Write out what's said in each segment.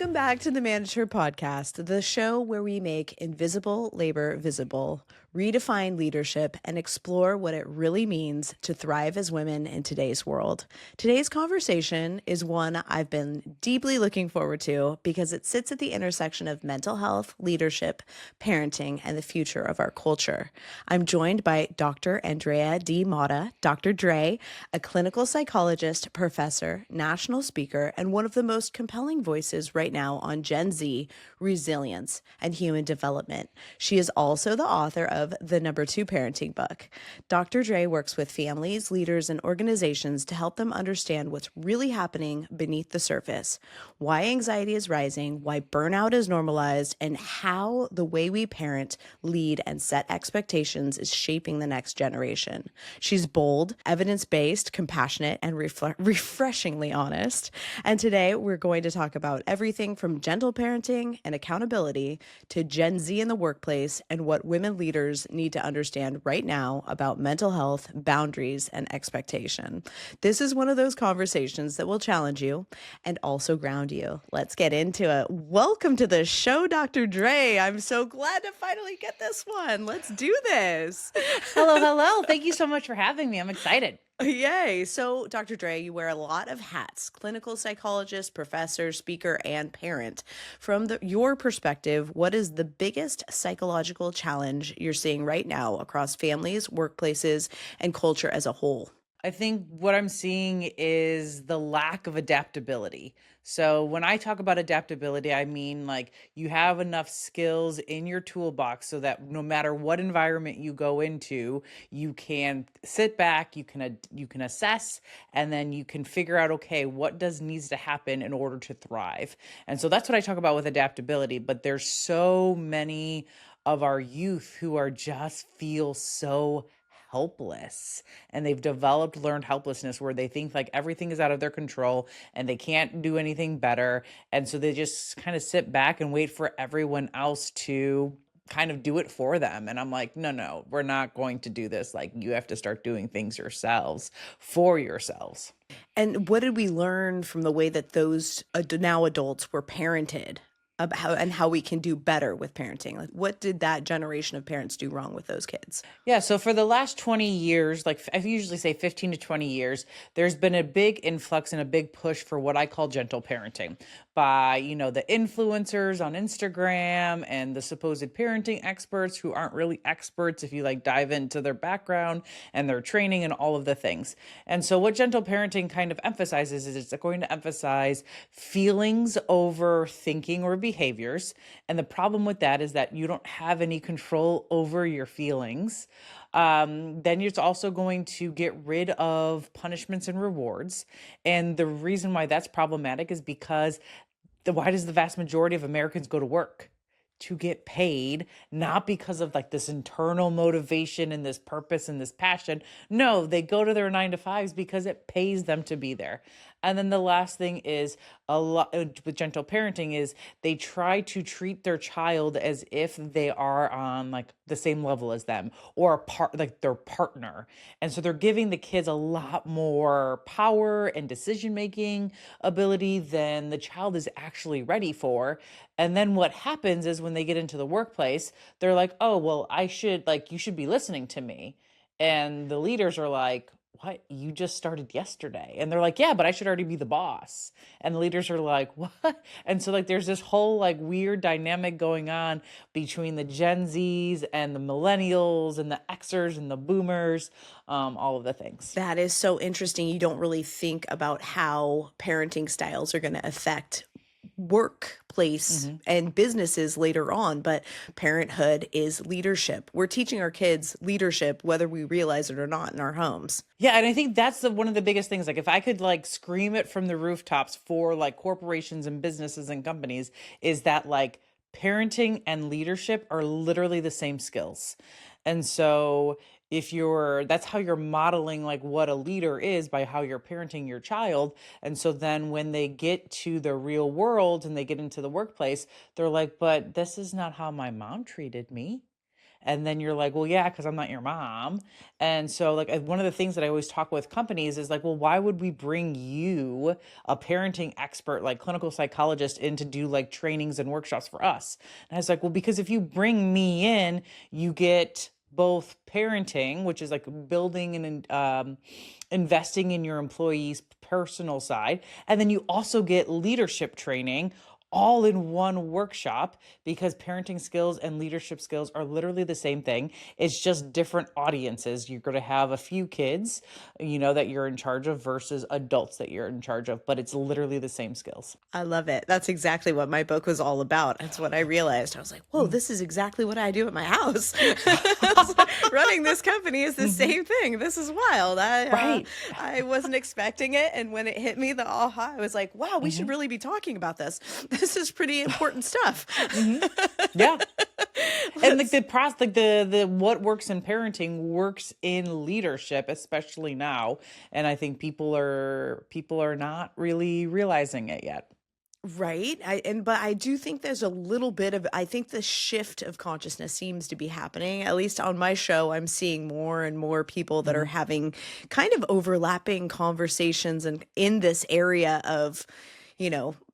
Welcome back to the Manager Podcast, the show where we make invisible labor visible, redefine leadership, and explore what it really means to thrive as women in today's world. Today's conversation is one I've been deeply looking forward to because it sits at the intersection of mental health, leadership, parenting, and the future of our culture. I'm joined by Dr. Andrea Mata, Dr. Dre, a clinical psychologist, professor, national speaker, and one of the most compelling voices right now on Gen Z, resilience, and human development. She is also the author of the #2 parenting book. Dr. Dre works with families, leaders, and organizations to help them understand what's really happening beneath the surface, why anxiety is rising, why burnout is normalized, and how the way we parent, lead, and set expectations is shaping the next generation. She's bold, evidence-based, compassionate, and refreshingly honest. And today we're going to talk about everything from gentle parenting and accountability to Gen Z in the workplace and what women leaders need to understand right now about mental health, boundaries, and expectation. This is one of those conversations that will challenge you and also ground you. Let's get into it. Welcome to the show, Dr. Dre. I'm so glad to finally get this one. Let's do this. Hello. Thank you so much for having me. I'm excited. Yay. So, Dr. Dre, you wear a lot of hats: clinical psychologist, professor, speaker, and parent. From your perspective, what is the biggest psychological challenge you're seeing right now across families, workplaces, and culture as a whole? I think what I'm seeing is the lack of adaptability. So when I talk about adaptability, I mean like you have enough skills in your toolbox so that no matter what environment you go into, you can sit back, you can assess, and then you can figure out, okay, what needs to happen in order to thrive. And so that's what I talk about with adaptability. But there's so many of our youth who are just feel so helpless, and they've developed learned helplessness where they think like everything is out of their control and they can't do anything better, and so they just kind of sit back and wait for everyone else to kind of do it for them. And I'm like, no, we're not going to do this. Like, you have to start doing things yourselves for yourselves. And what did we learn from the way that those now adults were parented about how we can do better with parenting? Like, what did that generation of parents do wrong with those kids? Yeah, so for the last 20 years, like I usually say 15 to 20 years, there's been a big influx and a big push for what I call gentle parenting by, the influencers on Instagram and the supposed parenting experts who aren't really experts if you like dive into their background and their training and all of the things. And so what gentle parenting kind of emphasizes is it's going to emphasize feelings over thinking or behaviors. And the problem with that is that you don't have any control over your feelings. Then it's also going to get rid of punishments and rewards. And the reason why that's problematic is because why does the vast majority of Americans go to work? To get paid, not because of like this internal motivation and this purpose and this passion. No, they go to their 9 to 5s because it pays them to be there. And then the last thing is a lot with gentle parenting is they try to treat their child as if they are on like the same level as them or a part like their partner. And so they're giving the kids a lot more power and decision making ability than the child is actually ready for. And then what happens is when they get into the workplace, they're like, oh, well, you should be listening to me. And the leaders are like, what? You just started yesterday. And they're like, yeah, but I should already be the boss. And the leaders are like, what? And so like there's this whole like weird dynamic going on between the Gen Zs and the millennials and the Xers and the boomers, all of the things. That is so interesting. You don't really think about how parenting styles are going to affect workplace and businesses later on, but parenthood is leadership. We're teaching our kids leadership whether we realize it or not in our homes. Yeah, and I think that's one of the biggest things. Like if I could like scream it from the rooftops for like corporations and businesses and companies, is that like parenting and leadership are literally the same skills. And so that's how you're modeling like what a leader is by how you're parenting your child. And so then when they get to the real world and they get into the workplace, they're like, but this is not how my mom treated me. And then you're like, well, yeah, because I'm not your mom. And so, like, one of the things that I always talk with companies is like, well, why would we bring you, a parenting expert, like clinical psychologist, in to do like trainings and workshops for us? And I was like, well, because if you bring me in, you get both parenting, which is like building and investing in your employees' personal side, and then you also get leadership training all in one workshop, because parenting skills and leadership skills are literally the same thing. It's just different audiences. You're going to have a few kids, that you're in charge of versus adults that you're in charge of, but it's literally the same skills. I love it. That's exactly what my book was all about. That's what I realized. I was like, whoa, this is exactly what I do at my house. Running this company is the same thing. This is wild. Right. I wasn't expecting it. And when it hit me, the aha, I was like, wow, we should really be talking about this. This is pretty important stuff. Yeah. And like the process, like the what works in parenting works in leadership, especially now. And I think people are not really realizing it yet. Right. But I do think there's a little bit of, I think the shift of consciousness seems to be happening. At least on my show, I'm seeing more and more people that are having kind of overlapping conversations and in this area of,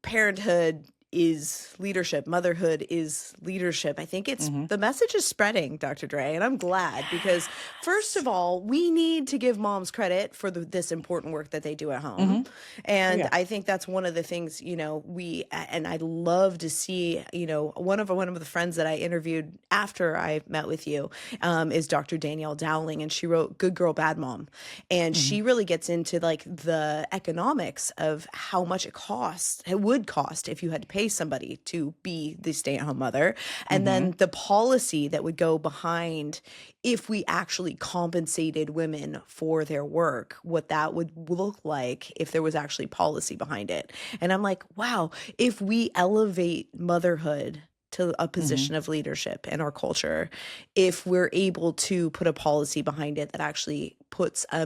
parenthood is leadership, motherhood is leadership. I think it's the message is spreading, Dr. Dre, and I'm glad because first of all, we need to give moms credit for this important work that they do at home. And Yeah. I think that's one of the things, and I'd love to see, one of the friends that I interviewed after I met with you is Dr. Danielle Dowling, and she wrote Good Girl, Bad Mom. And she really gets into like the economics of how much it would cost if you had to pay somebody to be the stay-at-home mother, and then the policy that would go behind if we actually compensated women for their work, what that would look like if there was actually policy behind it. And I'm like, wow, if we elevate motherhood to a position of leadership in our culture, if we're able to put a policy behind it that actually puts a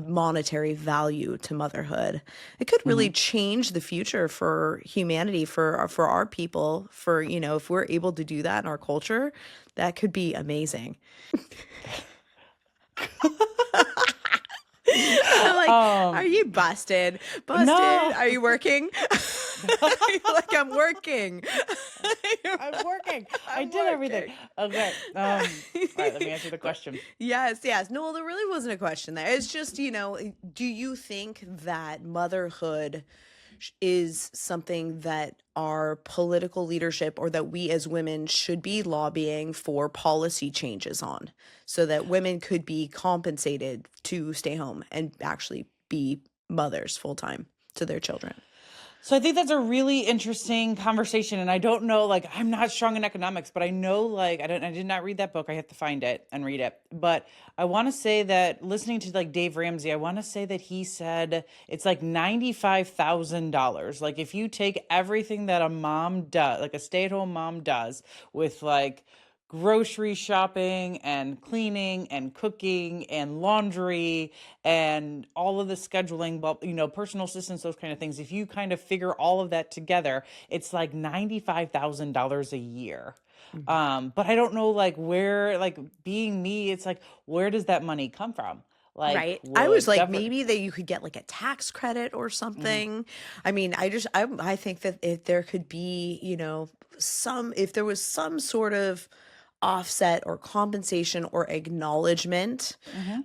monetary value to motherhood, it could really change the future for humanity, for our people, if we're able to do that in our culture, that could be amazing. I'm like, are you busted? Busted? No. Are you working? Like, I'm working. I'm working. I I'm did everything. working. Okay. All right, let me answer the question. Yes. No, well, there really wasn't a question there. It's just, do you think that motherhood is something that our political leadership or that we as women should be lobbying for policy changes on so that women could be compensated to stay home and actually be mothers full time to their children? So I think that's a really interesting conversation. And I don't know, like, I'm not strong in economics, but I know, like, I did not read that book. I have to find it and read it. But I want to say that listening to like Dave Ramsey, I want to say that he said it's like $95,000. Like if you take everything that a mom does, like a stay-at-home mom does with like grocery shopping and cleaning and cooking and laundry and all of the scheduling, but personal assistance, those kind of things. If you kind of figure all of that together, it's like $95,000 a year. But I don't know, like where, like being me, it's like, where does that money come from? Like, Right. I was like, government. maybe that you could get like a tax credit or something. I mean, I think that if there could be, if there was some sort of offset or compensation or acknowledgement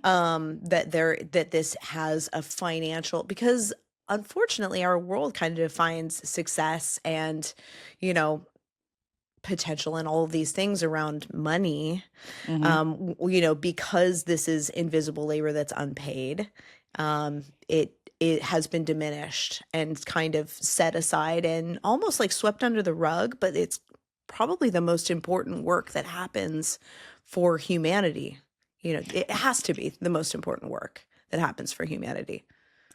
that this has a financial, because unfortunately our world kind of defines success and potential and all of these things around money, because this is invisible labor that's unpaid. It has been diminished and kind of set aside and almost like swept under the rug, but it's probably the most important work that happens for humanity. It has to be the most important work that happens for humanity.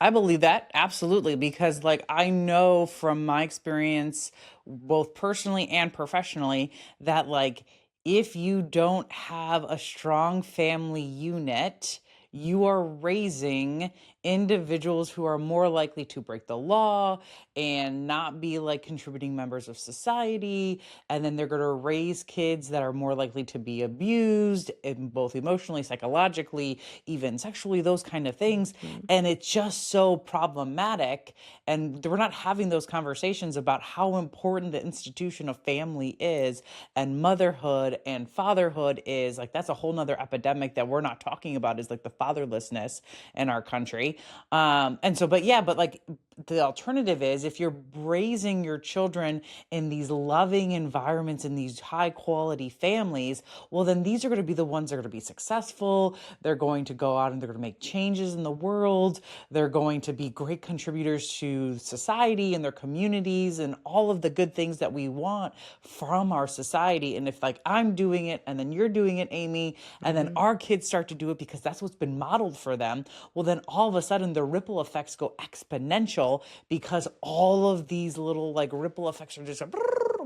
I believe that absolutely, because like I know from my experience, both personally and professionally, that like if you don't have a strong family unit, you are raising individuals who are more likely to break the law and not be like contributing members of society. And then they're going to raise kids that are more likely to be abused, and both emotionally, psychologically, even sexually, those kind of things. Mhm. And it's just so problematic. And we're not having those conversations about how important the institution of family is, and motherhood and fatherhood is. Like, that's a whole nother epidemic that we're not talking about, is like the fatherlessness in our country. And so, but yeah, but like the alternative is, if you're raising your children in these loving environments, in these high quality families, well, then these are going to be the ones that are going to be successful. They're going to go out and they're going to make changes in the world. They're going to be great contributors to society and their communities and all of the good things that we want from our society. And if like I'm doing it and then you're doing it, Aimee, and then Mhm. our kids start to do it because that's what's been modeled for them, well, then all of a sudden the ripple effects go exponential, because all of these little like ripple effects are just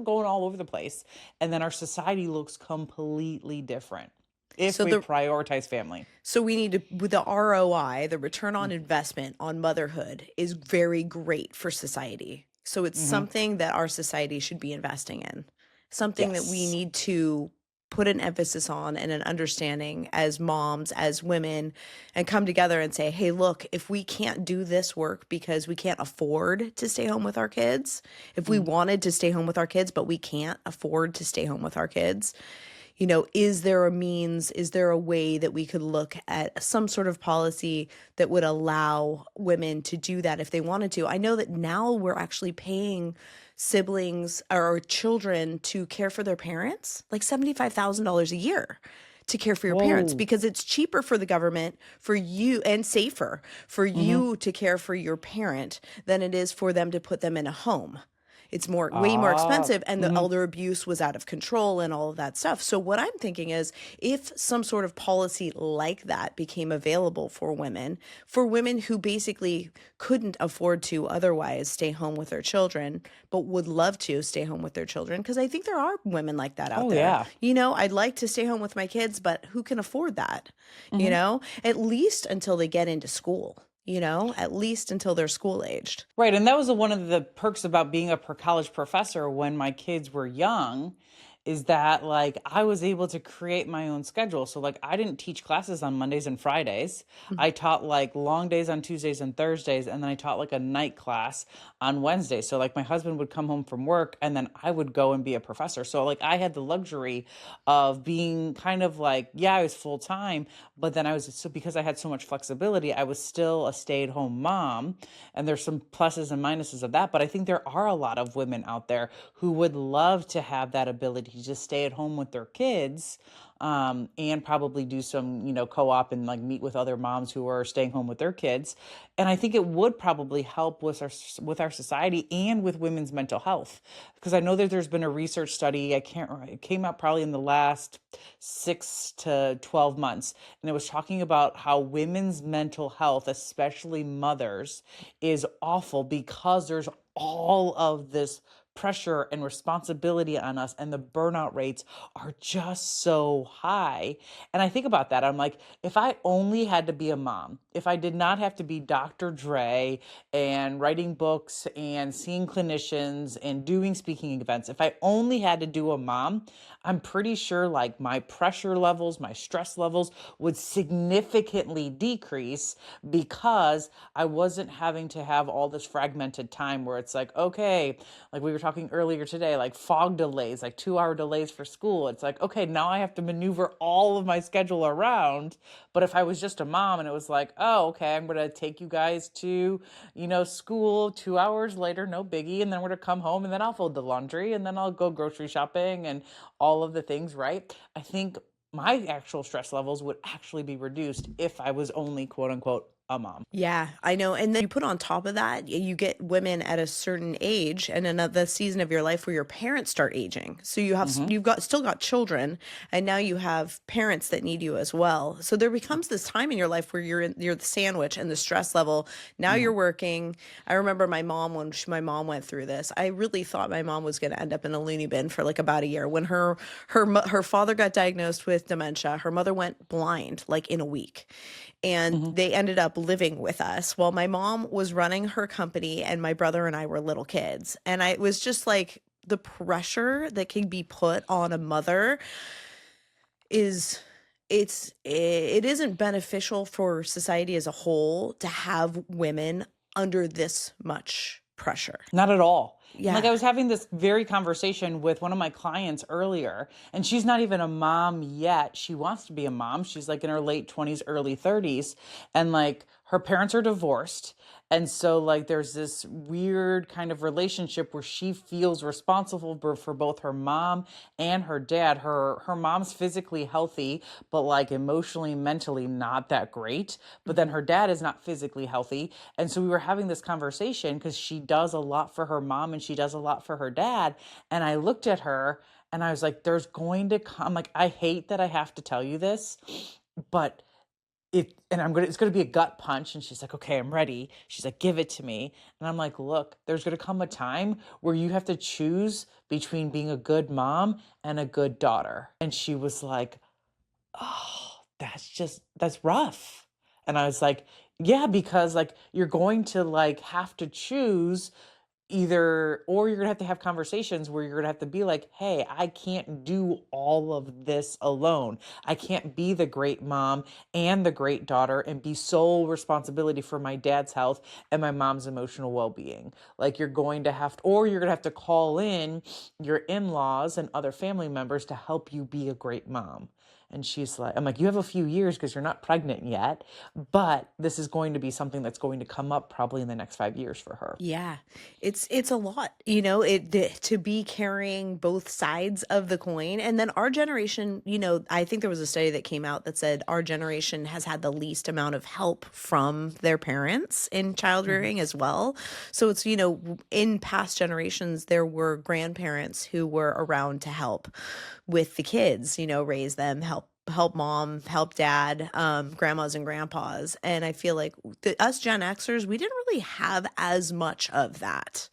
going all over the place. And then our society looks completely different if So we the prioritize family. So we need to, with the ROI, the return on Mm-hmm. investment on motherhood is very great for society. So it's Mm-hmm. something that our society should be investing in, something that we Yes. need to put an emphasis on and an understanding as moms, as women, and come together and say, hey, look, if we can't do this work because we can't afford to stay home with our kids, if we Mm-hmm. wanted to stay home with our kids, but we can't afford to stay home with our kids, you know, is there a means, is there a way that we could look at some sort of policy that would allow women to do that if they wanted to? I know that now we're actually paying siblings or children to care for their parents, like $75,000 a year to care for your parents, Whoa. because it's cheaper for the government, for you, and safer for Mm-hmm. you to care for your parent than it is for them to put them in a home. It's way more Ah. expensive, and the Mm-hmm. elder abuse was out of control and all of that stuff. So what I'm thinking is, if some sort of policy like that became available for women who basically couldn't afford to otherwise stay home with their children, but would love to stay home with their children, because I think there are women like that out Oh there. yeah. You know, I'd like to stay home with my kids, but who can afford that? You Mm-hmm. know, at least until they get into school, you know, at least until they're school aged. Right. And that was one of the perks about being a college professor when my kids were young, is that like I was able to create my own schedule. So like I didn't teach classes on Mondays and Fridays. I taught like long days on Tuesdays and Thursdays, and then I taught like a night class on Wednesday. So like my husband would come home from work and then I would go and be a professor. So like I had the luxury of being kind of like, yeah, I was full time, but then I was, so because I had so much flexibility, I was still a stay-at-home mom. And there's some pluses and minuses of that, but I think there are a lot of women out there who would love to have that ability to just stay at home with their kids, and probably do some, co-op and like meet with other moms who are staying home with their kids. And I think it would probably help with our society and with women's mental health, because I know that there's been a research study. I can't remember, it came out probably in the last 6 to 12 months, and it was talking about how women's mental health, especially mothers, is awful because there's all of this pressure and responsibility on us, and the burnout rates are just so high. And I think about that, I'm like, if I only had to be a mom, if I did not have to be Dr. Dre and writing books and seeing clinicians and doing speaking events, if I only had to do a mom, I'm pretty sure like my pressure levels, my stress levels would significantly decrease, because I wasn't having to have all this fragmented time where it's like, okay, like we were talking earlier today, like fog delays, like 2 hour delays for school. It's like, okay, now I have to maneuver all of my schedule around. But if I was just a mom and it was like, oh, okay, I'm going to take you guys to, school 2 hours later, no biggie. And then we're going to come home and then I'll fold the laundry and then I'll go grocery shopping and all of the things, right? I think my actual stress levels would actually be reduced if I was only quote unquote a mom. Yeah, I know. And then you put on top of that, you get women at a certain age and another season of your life where your parents start aging. So Hmm. you've got still got children, and now you have parents that need you as well. So there becomes this time in your life where you're the sandwich and the stress level. Now you're Hmm. working. I remember my mom when my mom went through this. I really thought my mom was going to end up in a loony bin for like about a year. When her father got diagnosed with dementia, her mother went blind like in a week, and Hmm. they ended up living with us while my mom was running her company and my brother and I were little kids. And I it was just like the pressure that can be put on a mother is it isn't beneficial for society as a whole to have women under this much pressure. Not at all. And like Yeah. I was having this very conversation with one of my clients earlier, and she's not even a mom yet. She wants to be a mom. She's like in her late 20s, early 30s, and like her parents are divorced. And so like there's this weird kind of relationship where she feels responsible for both her mom and her dad. Her mom's physically healthy, but like emotionally, mentally not that great. But then Mhm. her dad is not physically healthy. And so we were having this conversation because she does a lot for her mom and she does a lot for her dad. And I looked at her and I was like, there's going to come, like, I hate that I have to tell you this, but and it's gonna be a gut punch. And she's like, okay, I'm ready. She's like, give it to me. And I'm like, look, there's gonna come a time where you have to choose between being a good mom and a good daughter. And she was like, oh, that's rough. And I was like, yeah, because like you're going to like have to choose either, or you're gonna have to have conversations where you're gonna have to be like, hey, I can't do all of this alone. I can't be the great mom and the great daughter and be sole responsibility for my dad's health and my mom's emotional well-being. Like you're going to have to, or you're gonna have to call in your in-laws and other family members to help you be a great mom. And she's like, I'm like, you have a few years because you're not pregnant yet, but this is going to be something that's going to come up probably in the next 5 years for her. Yeah, it's a lot, to be carrying both sides of the coin. And then our generation, I think there was a study that came out that said our generation has had the least amount of help from their parents in child Mhm. rearing as well. So it's, in past generations, there were grandparents who were around to help with the kids, raise them, help mom, help dad, grandmas and grandpas. And I feel like us Gen Xers, we didn't really have as much of that.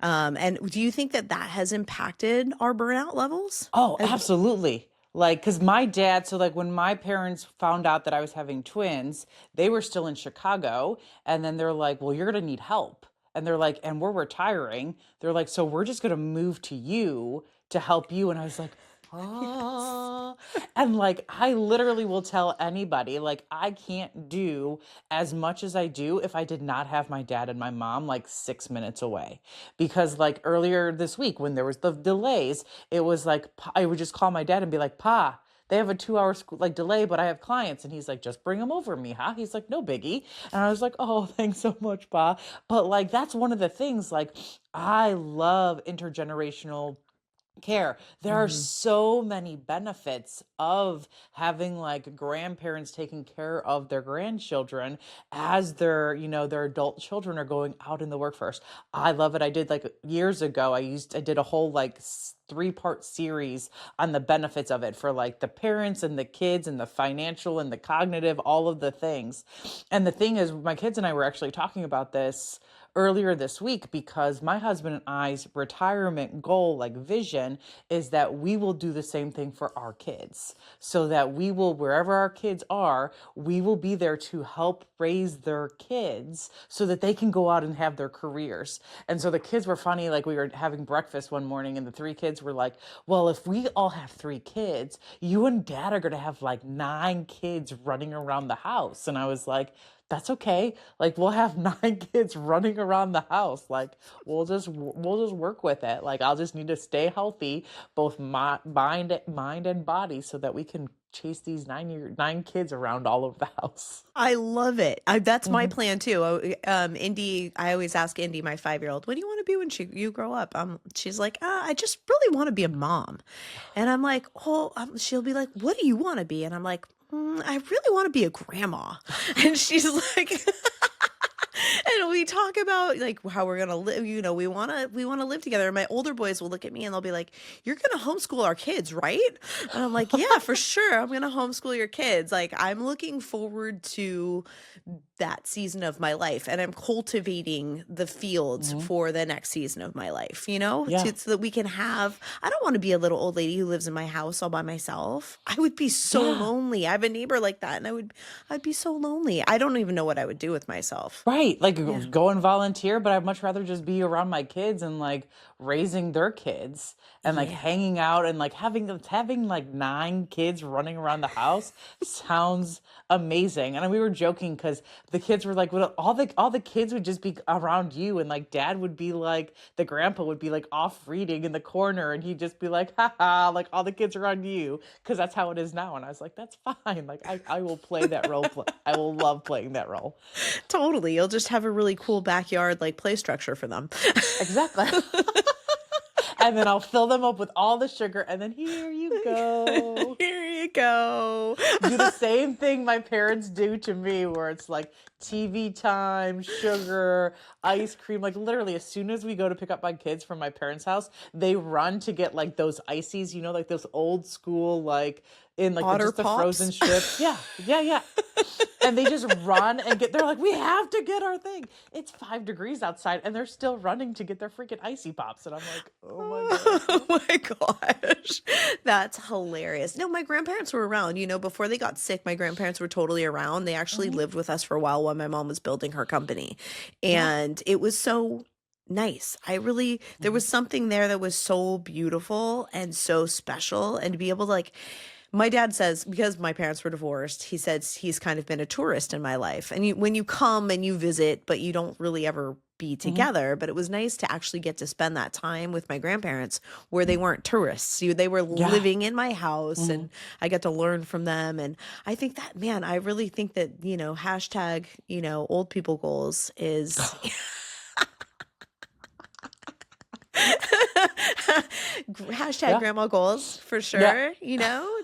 And do you think that that has impacted our burnout levels? Oh, As- absolutely. Like, because my dad, so like when my parents found out that I was having twins, they were still in Chicago. And then they're like, well, you're going to need help. And they're like, and we're retiring. They're like, so we're just going to move to you to help you. And I was like, Yes. ah. And like, I literally will tell anybody, like, I can't do as much as I do if I did not have my dad and my mom like 6 minutes away. Because like earlier this week, when there was the delays, it was like I would just call my dad and be like, "Pa, they have a 2 hour like delay, but I have clients." And he's like, "Just bring them over, mija." He's like, "No biggie." And I was like, "Oh, thanks so much, Pa." But like that's one of the things. Like I love intergenerational care. There are Mhm. so many benefits of having like grandparents taking care of their grandchildren as their adult children are going out in the workforce. I love it. I did like years ago, I did a whole like 3-part series on the benefits of it for like the parents and the kids and the financial and the cognitive, all of the things. And the thing is, my kids and I were actually talking about this earlier this week because my husband and I's retirement goal, like vision, is that we will do the same thing for our kids. So that we will, wherever our kids are, we will be there to help raise their kids so that they can go out and have their careers. And so the kids were funny, like we were having breakfast one morning and the 3 kids were like, well, if we all have 3 kids, you and dad are going to have like 9 kids running around the house. And I was like, that's okay. Like we'll have 9 kids running around the house. Like we'll just work with it. Like I'll just need to stay healthy, both my mind and body, so that we can chase these 9 kids around all over the house. I love it. That's my Mhm. plan too. Indy, I always ask Indy, my 5-year-old, what do you want to be when you grow up? She's like, I just really want to be a mom. And I'm like, oh, she'll be like, what do you want to be? And I'm like, I really want to be a grandma. And she's like, and we talk about like how we're gonna live. We want to live together. And my older boys will look at me and they'll be like, "You're gonna homeschool our kids, right?" And I'm like, "Yeah, for sure. I'm gonna homeschool your kids." Like I'm looking forward to that season of my life, and I'm cultivating the fields Hmm. for the next season of my life. Yeah. So that we can have. I don't want to be a little old lady who lives in my house all by myself. I would be so Yeah. lonely. I have a neighbor like that, and I'd be so lonely. I don't even know what I would do with myself. Right. Like Yeah. go and volunteer, but I'd much rather just be around my kids and like raising their kids and like Yeah. hanging out and like having like 9 kids running around the house sounds amazing. And we were joking because the kids were like, well, all the kids would just be around you, and like dad would be like the grandpa would be like off reading in the corner, and he'd just be like, haha, like all the kids are on you, because that's how it is now. And I was like, that's fine. Like I will play that role. I will love playing that role. Totally. You'll just have a really cool backyard like play structure for them. Exactly. And then I'll fill them up with all the sugar, and then here you go. Here you go. Do the same thing my parents do to me, where it's like TV time, sugar, ice cream. Like literally, as soon as we go to pick up my kids from my parents' house, they run to get like those ices, like those old school, like in like Otter just the Pops? frozen strip. Yeah, yeah, yeah. And they just run and they're like, we have to get our thing. It's 5 degrees outside and they're still running to get their freaking icy pops. And I'm like, oh my God. Oh my gosh. That's hilarious. No, my grandparents were around. Before they got sick, my grandparents were totally around. They actually Mhm. lived with us for a while my mom was building her company. Yeah. And it was so nice. There Mhm. was something there that was so beautiful and so special. And to be able to like, my dad says, because my parents were divorced, he says he's kind of been a tourist in my life. And when you come and you visit, but you don't really ever be Mhm. together. But it was nice to actually get to spend that time with my grandparents where they weren't tourists. They were Yeah. living in my house Mhm. and I got to learn from them. And I think that, man, I really think that, hashtag, old people goals is hashtag Yeah. grandma goals for Yeah. sure.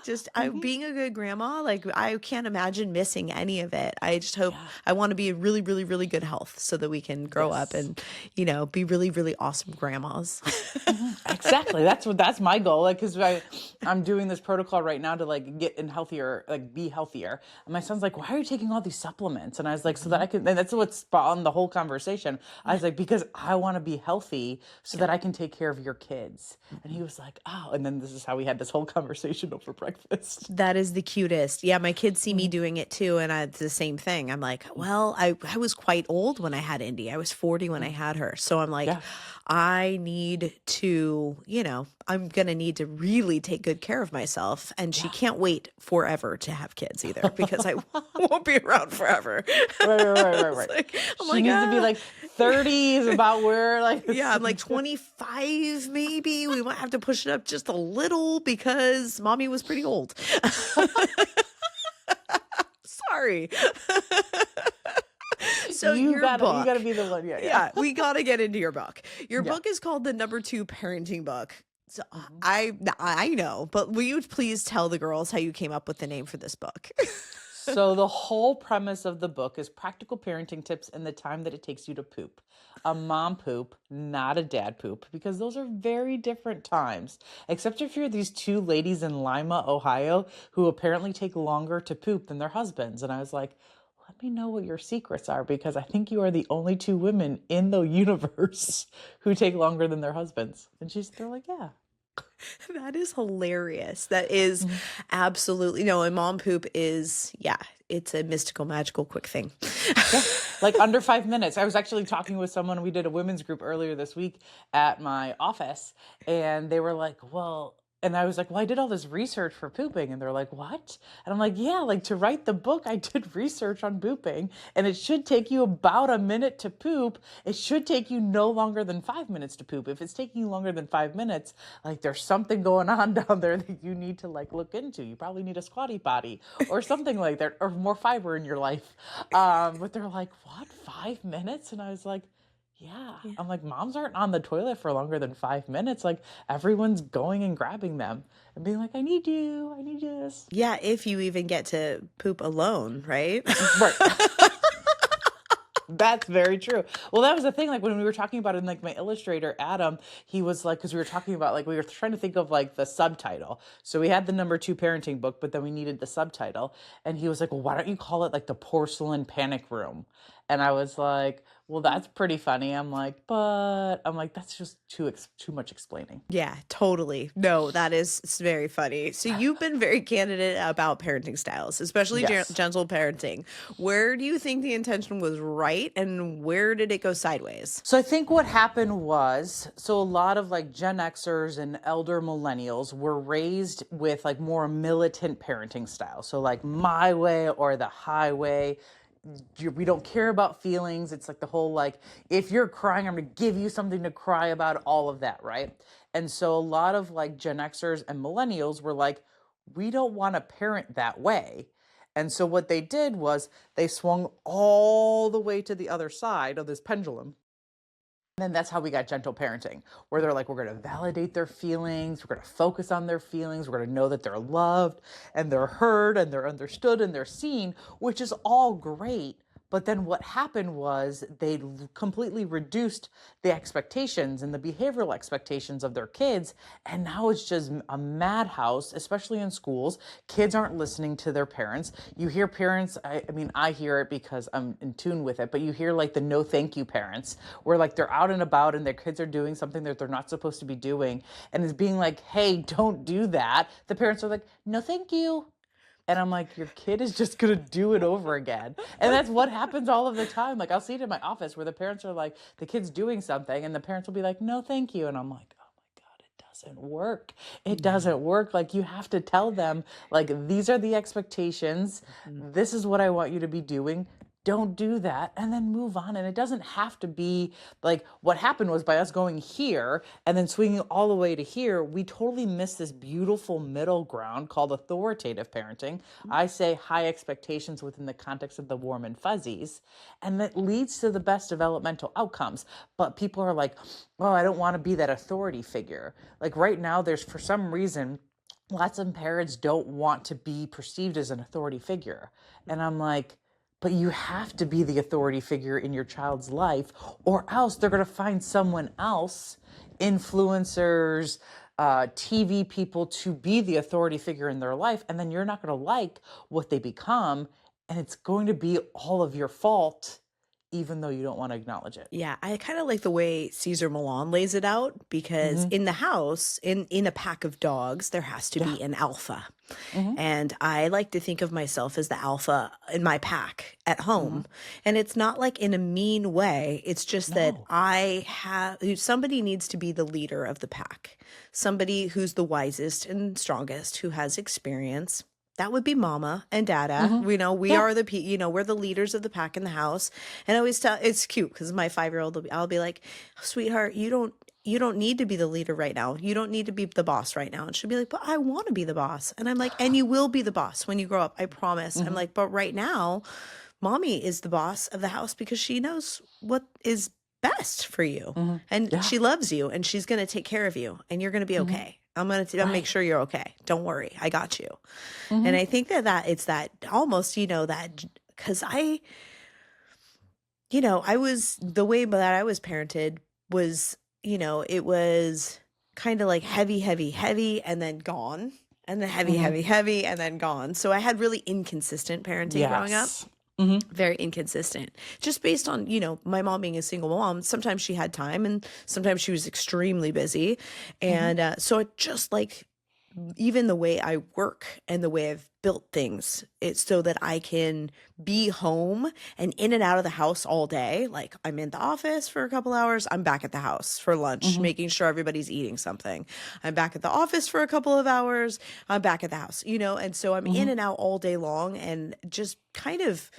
Just Mhm. being a good grandma, like I can't imagine missing any of it. I just hope Yeah. I want to be in really, really, really good health so that we can grow up Yes. and, be really, really awesome grandmas. Mhm. Exactly. That's my goal. Like, cause I'm doing this protocol right now to like get in healthier, like be healthier. And my son's like, why are you taking all these supplements? And I was like, so that I Mhm. can, and that's what spawned the whole conversation. I Yeah. was like, because I want to be healthy so Yeah. that I can take care of your kids. And he Mhm. was like, oh, and then this is how we had this whole conversation over breakfast. That is the cutest. Yeah, my kids see me Mhm. doing it too, and it's the same thing. I'm like, well, I was quite old when I had Indy. I was 40 when I Mhm. had her. So I'm like, Yeah. I need to, I'm gonna need to really take good care of myself. And she Yeah. can't wait forever to have kids either because I won't be around forever. Right, right, right, right, It's right. like, I'm She like, needs to be like 30 is about where like yeah, it's I'm like 25 maybe. We might have to push it up just a little because mommy was pretty old. Sorry. So your you book. gotta be the one. Yeah, yeah. Yeah, we got to get into your book. Your Yeah. book is called The Number Two Parenting Book. So Mhm. I know, but will you please tell the girls how you came up with the name for this book? So the whole premise of the book is practical parenting tips in the time that it takes you to poop. A mom poop, not a dad poop, because those are very different times. Except if you're these 2 ladies in Lima, Ohio, who apparently take longer to poop than their husbands. And I was like, let me know what your secrets are, because I think you are the only 2 women in the universe who take longer than their husbands. And they're like, yeah. That is hilarious. That is Mhm. absolutely no. And mom poop is, yeah, it's a mystical, magical, quick thing. Yeah, like under 5 minutes. I was actually talking with someone. We did a women's group earlier this week at my office, and they were like, well, and I was like, well, I did all this research for pooping. And they're like, what? And I'm like, yeah, like to write the book, I did research on pooping, and it should take you about a minute to poop. It should take you no longer than 5 minutes to poop. If it's taking you longer than 5 minutes, like there's something going on down there that you need to like look into. You probably need a squatty potty or something like that, or more fiber in your life. But they're like, what, 5 minutes? And I was like, Yeah. Yeah. I'm like, moms aren't on the toilet for longer than 5 minutes. Like everyone's going and grabbing them and being like, I need you. I need this. Yeah, if you even get to poop alone, right? Right. That's very true. Well, that was the thing. Like when we were talking about it, and like my illustrator, Adam, he was like, because we were talking about like, we were trying to think of like the subtitle. So we had the #2 parenting book, but then we needed the subtitle. And he was like, well, why don't you call it like the porcelain panic room? And I was like, well, that's pretty funny. I'm like, that's just too much explaining. Yeah, totally. No, that is it's very funny. So you've been very candid about parenting styles, especially Yes. gentle parenting. Where do you think the intention was right and where did it go sideways? So I think what happened was, so a lot of like Gen Xers and elder millennials were raised with like more militant parenting style. So like my way or the highway. We don't care about feelings. It's like the whole like, if you're crying, I'm going to give you something to cry about, all of that, right? And so a lot of like Gen Xers and millennials were like, we don't want to parent that way. And so what they did was they swung all the way to the other side of this pendulum. And then that's how we got gentle parenting, where they're like, we're going to validate their feelings. We're going to focus on their feelings. We're going to know that they're loved and they're heard and they're understood and they're seen, which is all great. But then what happened was they completely reduced the expectations and the behavioral expectations of their kids. And now it's just a madhouse, especially in schools. Kids aren't listening to their parents. You hear parents, I mean, I hear it because I'm in tune with it, but you hear like the no thank you parents, where like they're out and about and their kids are doing something that they're not supposed to be doing. And it's being like, hey, don't do that. The parents are like, no, thank you. And I'm like, your kid is just going to do it over again. And that's what happens all of the time. Like I'll see it in my office where the parents are like, the kid's doing something and the parents will be like, no, thank you. And I'm like, oh my God, it doesn't work. It doesn't work. Like you have to tell them, like, these are the expectations. This is what I want you to be doing. Don't do that, and then move on. And it doesn't have to be like what happened was by us going here and then swinging all the way to here, we totally missed this beautiful middle ground called authoritative parenting. I say high expectations within the context of the warm and fuzzies, and that leads to the best developmental outcomes. But people are like, oh, I don't want to be that authority figure. Like right now, there's for some reason, lots of parents don't want to be perceived as an authority figure. And I'm like, but you have to be the authority figure in your child's life, or else they're going to find someone else, influencers, TV people, to be the authority figure in their life. And then you're not going to like what they become. And it's going to be all of your fault, even though you don't want to acknowledge it. Yeah, I kind of like the way Caesar Milan lays it out because in the house, in a pack of dogs, there has to be an alpha. And I like to think of myself as the alpha in my pack at home. And it's not like in a mean way. It's just that somebody needs to be the leader of the pack, somebody who's the wisest and strongest, who has experience. That would be mama and dada. We are we're the leaders of the pack in the house. And I always tell, it's cute because my 5-year-old, I'll be like, sweetheart, you don't need to be the leader right now. You don't need to be the boss right now. And she'll be like, but I want to be the boss. And I'm like, and you will be the boss when you grow up. I promise. I'm like, but right now, mommy is the boss of the house because she knows what is best for you. And she loves you and she's going to take care of you and you're going to be okay. I'm going to make sure you're okay. Don't worry. I got you. And I think that it's that almost, that because I was the way that I was parented was, it was kind of like heavy, heavy, heavy, and then gone. And then heavy, heavy, heavy, and then gone. So I had really inconsistent parenting growing up. Very inconsistent, just based on, my mom being a single mom. Sometimes she had time and sometimes she was extremely busy. And so it just like, even the way I work and the way I've built things, it's so that I can be home and in and out of the house all day. Like I'm in the office for a couple hours. I'm back at the house for lunch, making sure everybody's eating something. I'm back at the office for a couple of hours. I'm back at the house, and so I'm in and out all day long and just kind of,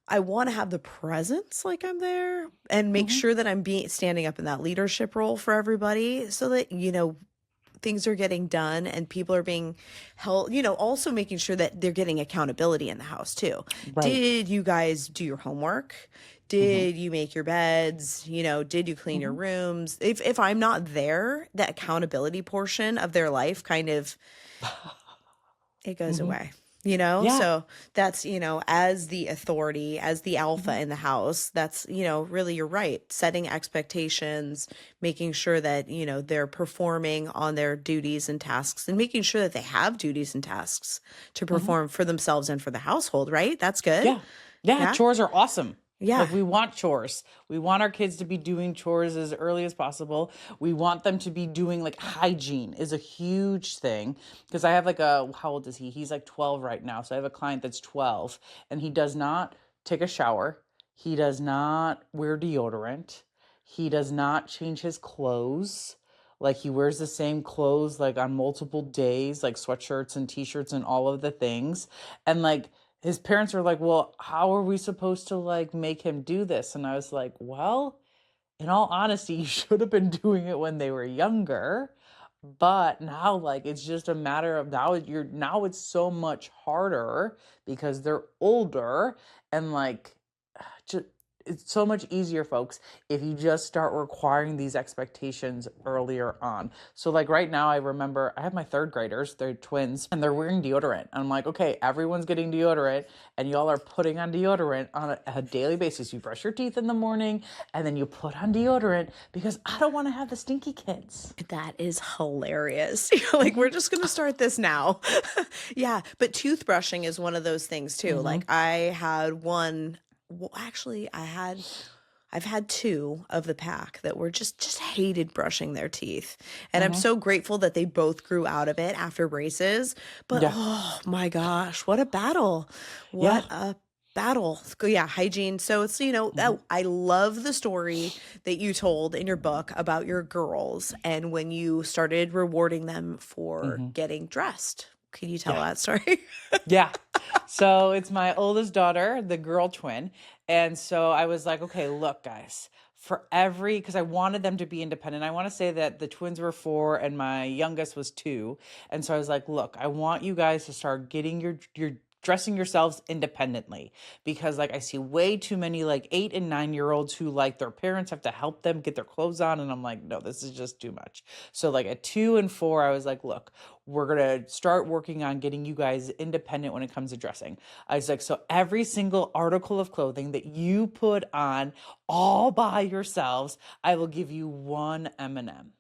I want to have the presence like I'm there and make sure that I'm standing up in that leadership role for everybody so that, things are getting done and people are being held, also making sure that they're getting accountability in the house too. Right. Did you guys do your homework? Hmm. Did you make your beds? Did you clean your Hmm. rooms? If I'm not there, the accountability portion of their life kind of it goes Hmm. away. Yeah. So that's, as the authority, as the alpha Hmm. in the house, that's, really you're right. Setting expectations, making sure that, they're performing on their duties and tasks and making sure that they have duties and tasks to Hmm. perform for themselves and for the household, right? That's good. Yeah. Yeah. Yeah. Chores are awesome. Yeah. Like we want chores. We want our kids to be doing chores as early as possible. We want them to be doing like hygiene is a huge thing because I have like how old is he? He's like 12 right now. So I have a client that's 12 and he does not take a shower. He does not wear deodorant. He does not change his clothes. Like he wears the same clothes like on multiple days, like sweatshirts and t-shirts and all of the things. And like his parents were like, well, how are we supposed to like make him do this? And I was like, well, in all honesty, you should have been doing it when they were younger. But now, like, it's just a matter of now it's so much harder because they're older and like, just, it's so much easier, folks, if you just start requiring these expectations earlier on. So, like, right now, I remember I have my third graders, they're twins, and they're wearing deodorant. I'm like, okay, everyone's getting deodorant, and y'all are putting on deodorant on a daily basis. You brush your teeth in the morning, and then you put on deodorant because I don't want to have the stinky kids. That is hilarious. Like, we're just going to start this now. Yeah. But toothbrushing is one of those things too. Mm-hmm. Like, I had one, well, actually, I've had two of the pack that were just hated brushing their teeth. And I'm Mm-hmm. so grateful that they both grew out of it after braces. But Yeah. oh my gosh, what a battle. Yeah. What a battle. Yeah, hygiene. So it's, Mm-hmm. I love the story that you told in your book about your girls and when you started rewarding them for Mm-hmm. getting dressed. Can you tell Yeah. that story? Yeah. So it's my oldest daughter, the girl twin. And so I was like, okay, look, guys, because I wanted them to be independent. I want to say that the twins were 4 and my youngest was 2. And so I was like, look, I want you guys to start getting your dressing yourselves independently because like I see way too many like 8 and 9-year olds who like their parents have to help them get their clothes on. And I'm like, no, this is just too much. So like at 2 and 4, I was like, look, we're going to start working on getting you guys independent when it comes to dressing. I was like, so every single article of clothing that you put on all by yourselves, I will give you one M&M.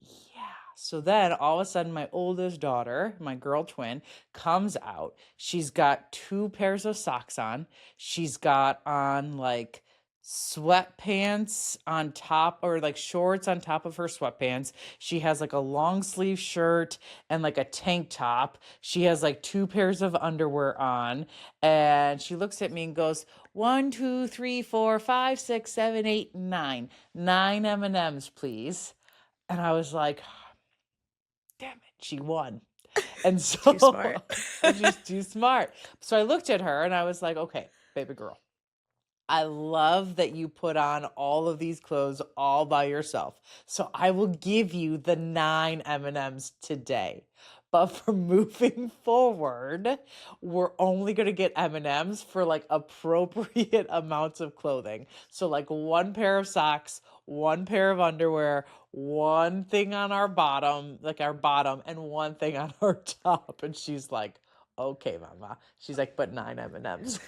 Yeah. So then all of a sudden, my oldest daughter, my girl twin, comes out. She's got 2 pairs of socks on. She's got on like sweatpants on top or like shorts on top of her sweatpants. She has like a long sleeve shirt and like a tank top. She has like 2 pairs of underwear on. And she looks at me and goes, 1, 2, 3, 4, 5, 6, 7, 8, 9. 9 M&Ms, please. And I was like, damn it, she won. And Too smart. so she's too smart. So I looked at her and I was like, okay, baby girl, I love that you put on all of these clothes all by yourself. So I will give you the 9 M&Ms today. But for moving forward, we're only going to get M&Ms for like appropriate amounts of clothing. So like 1 pair of socks, 1 pair of underwear, 1 thing on our bottom, like our bottom, and 1 thing on our top. And she's like, okay, mama. She's like, but 9 M&Ms.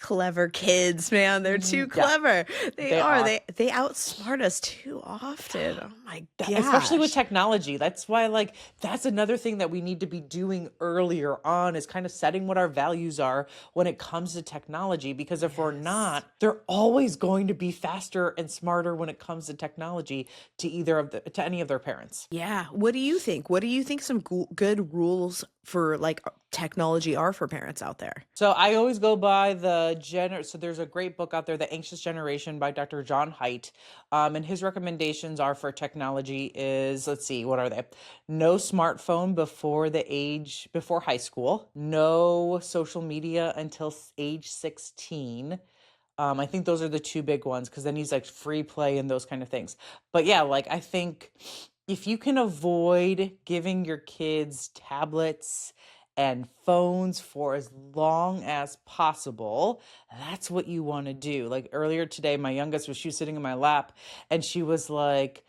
Clever kids, man. They're too Yeah, clever. They they are. are. They outsmart us too often. Oh my Especially with gosh. technology. That's why, like, that's another thing that we need to be doing earlier on is kind of setting what our values are when it comes to technology. Because if we're Yes. not, they're always going to be faster and smarter when it comes to technology to any of their parents. Yeah. What do you think? What do you think some good rules for like technology are for parents out there? So I always go by so there's a great book out there, The Anxious Generation by Dr. John Haidt. And his recommendations are for technology is, let's see, what are they? No smartphone before high school, no social media until age 16. I think those are the two big ones, because then he's like free play and those kind of things. But yeah, like I think if you can avoid giving your kids tablets and phones for as long as possible, that's what you want to do. Like earlier today, my youngest she was sitting in my lap, and she was like,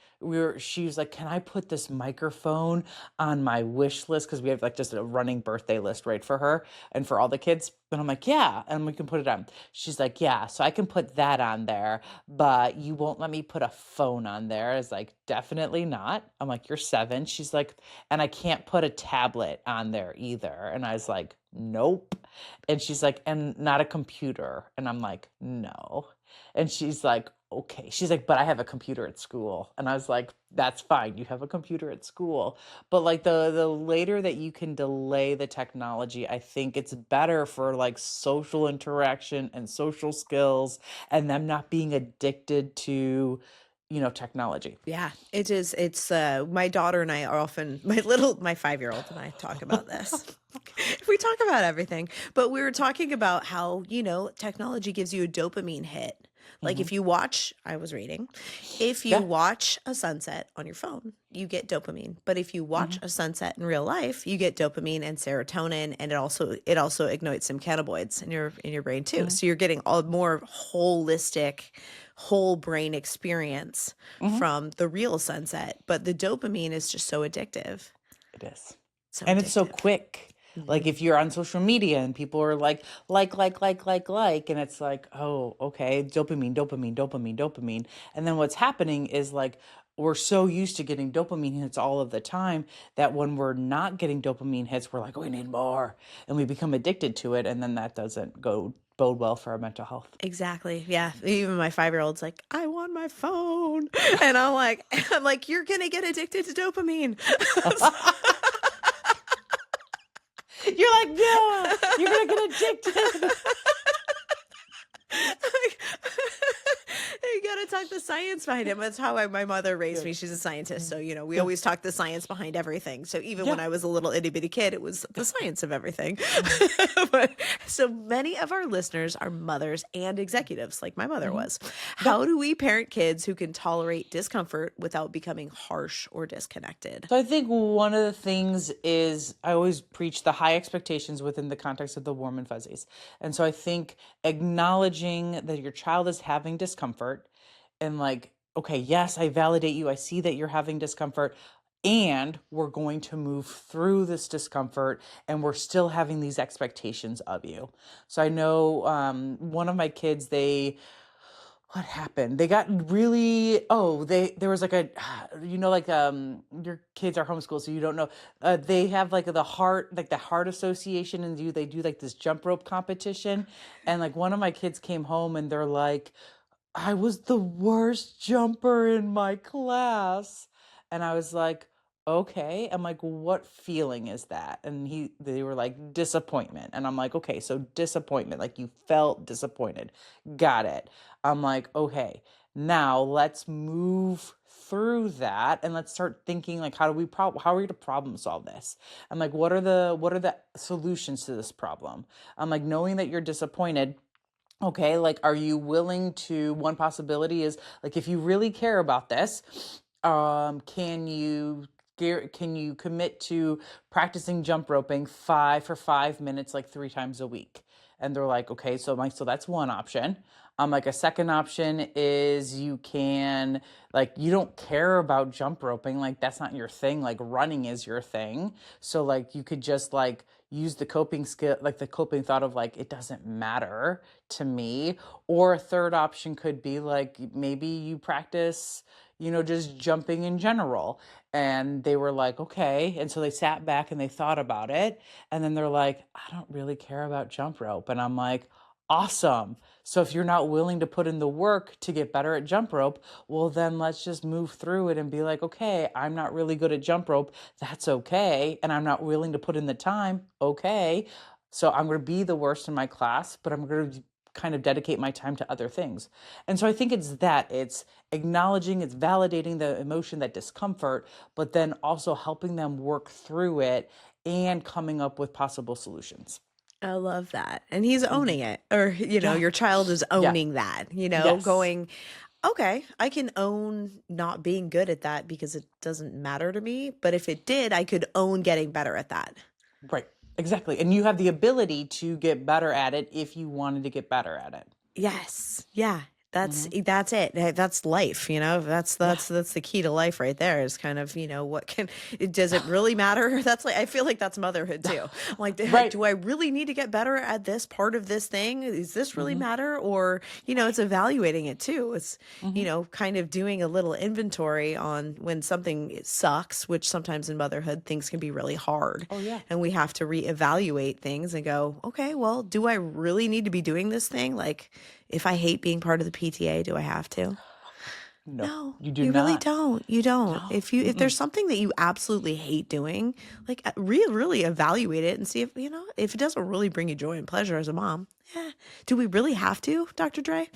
she was like, can I put this microphone on my wish list? Because we have like just a running birthday list, right, for her and for all the kids. And I'm like, yeah, and we can put it on. She's like, yeah, so I can put that on there, but you won't let me put a phone on there. I was like, definitely not. I'm like, you're 7. She's like, and I can't put a tablet on there either. And I was like, nope. And she's like, and not a computer. And I'm like, no. And she's like, okay. She's like, but I have a computer at school. And I was like, that's fine. You have a computer at school. But like the later that you can delay the technology, I think it's better for like social interaction and social skills, and them not being addicted to, technology. Yeah, it is. It's my daughter and I are often my 5-year-old and I talk about this. We talk about everything, but we were talking about how, technology gives you a dopamine hit. Like Hmm. if you watch, I was reading, if you Yeah. watch a sunset on your phone, you get dopamine. But if you watch Hmm. a sunset in real life, you get dopamine and serotonin, and it also ignites some cannabinoids in your brain too. Hmm. So you're getting all more holistic, whole brain experience Hmm. from the real sunset. But the dopamine is just so addictive. It is. So And it's so addictive. quick. Like if you're on social media and people are like, and it's like, oh, okay, dopamine, dopamine, dopamine, dopamine. And then what's happening is like we're so used to getting dopamine hits all of the time that when we're not getting dopamine hits, we're like, we need more. And we become addicted to it. And then that doesn't bode well for our mental health. Exactly. Yeah. Even my 5-year-old's like, I want my phone. And I'm like, you're gonna get addicted to dopamine. You're like, no, you're going to get addicted. You gotta talk the science behind it. That's how my mother raised Yeah. me. She's a scientist, so we Yeah. always talk the science behind everything. So even when Yeah. I was a little itty bitty kid, it was the science of everything. Mhm. But so many of our listeners are mothers and executives, like my mother Mhm. was. Yeah. How do we parent kids who can tolerate discomfort without becoming harsh or disconnected? So I think one of the things is I always preach the high expectations within the context of the warm and fuzzies. And so I think acknowledging that your child is having discomfort and like, okay, yes, I validate you. I see that you're having discomfort, and we're going to move through this discomfort, and we're still having these expectations of you. So I know one of my kids, what happened? They got really, there was like a, like your kids are homeschooled, so you don't know. They have like the heart association, and they do like this jump rope competition. And like one of my kids came home and they're like, I was the worst jumper in my class. And I was like, okay. I'm like, what feeling is that? And they were like, disappointment. And I'm like, okay, so disappointment, like you felt disappointed. Got it. I'm like, okay, now let's move through that and let's start thinking like, how are we to problem solve this? I'm like, what are the solutions to this problem? I'm like, knowing that you're disappointed. Okay, like, are you willing to, one possibility is like, if you really care about this, can you commit to practicing jump roping 5 minutes, like 3 times a week? And they're like, okay, so I'm like, so that's one option. Like a second option is you can, like, you don't care about jump roping, like that's not your thing, like running is your thing. So like you could just like use the coping skill, like the coping thought of like, it doesn't matter to me. Or a third option could be like maybe you practice, just jumping in general. And they were like, okay. And so they sat back and they thought about it. And then they're like, I don't really care about jump rope. And I'm like, awesome. So if you're not willing to put in the work to get better at jump rope, well, then let's just move through it and be like, okay, I'm not really good at jump rope. That's okay. And I'm not willing to put in the time. Okay. So I'm going to be the worst in my class, but I'm going to kind of dedicate my time to other things. And so I think it's acknowledging, it's validating the emotion, that discomfort, but then also helping them work through it and coming up with possible solutions. I love that. And he's owning it, or, Yeah. your child is Yeah. owning that, Yes. going, okay, I can own not being good at that because it doesn't matter to me. But if it did, I could own getting better at that. Right. Exactly. And you have the ability to get better at it if you wanted to get better at it. Yes. Yeah. That's Hmm. that's it. That's life, That's Yeah. that's the key to life right there is kind of, does it really matter? That's like I feel like that's motherhood too. I'm like, Right. do I really need to get better at this part of this thing? Is this really Hmm. matter? Or, it's evaluating it too. It's, Hmm. kind of doing a little inventory on when something sucks, which sometimes in motherhood things can be really hard. Oh, yeah. And we have to reevaluate things and go, okay, well, do I really need to be doing this thing? Like, if I hate being part of the PTA, do I have to? No, No, you do you really not. don't. You don't. No. If Mm-mm. there's something that you absolutely hate doing, like really evaluate it and see if, if it doesn't really bring you joy and pleasure as a mom. Yeah. Do we really have to, Dr. Dre?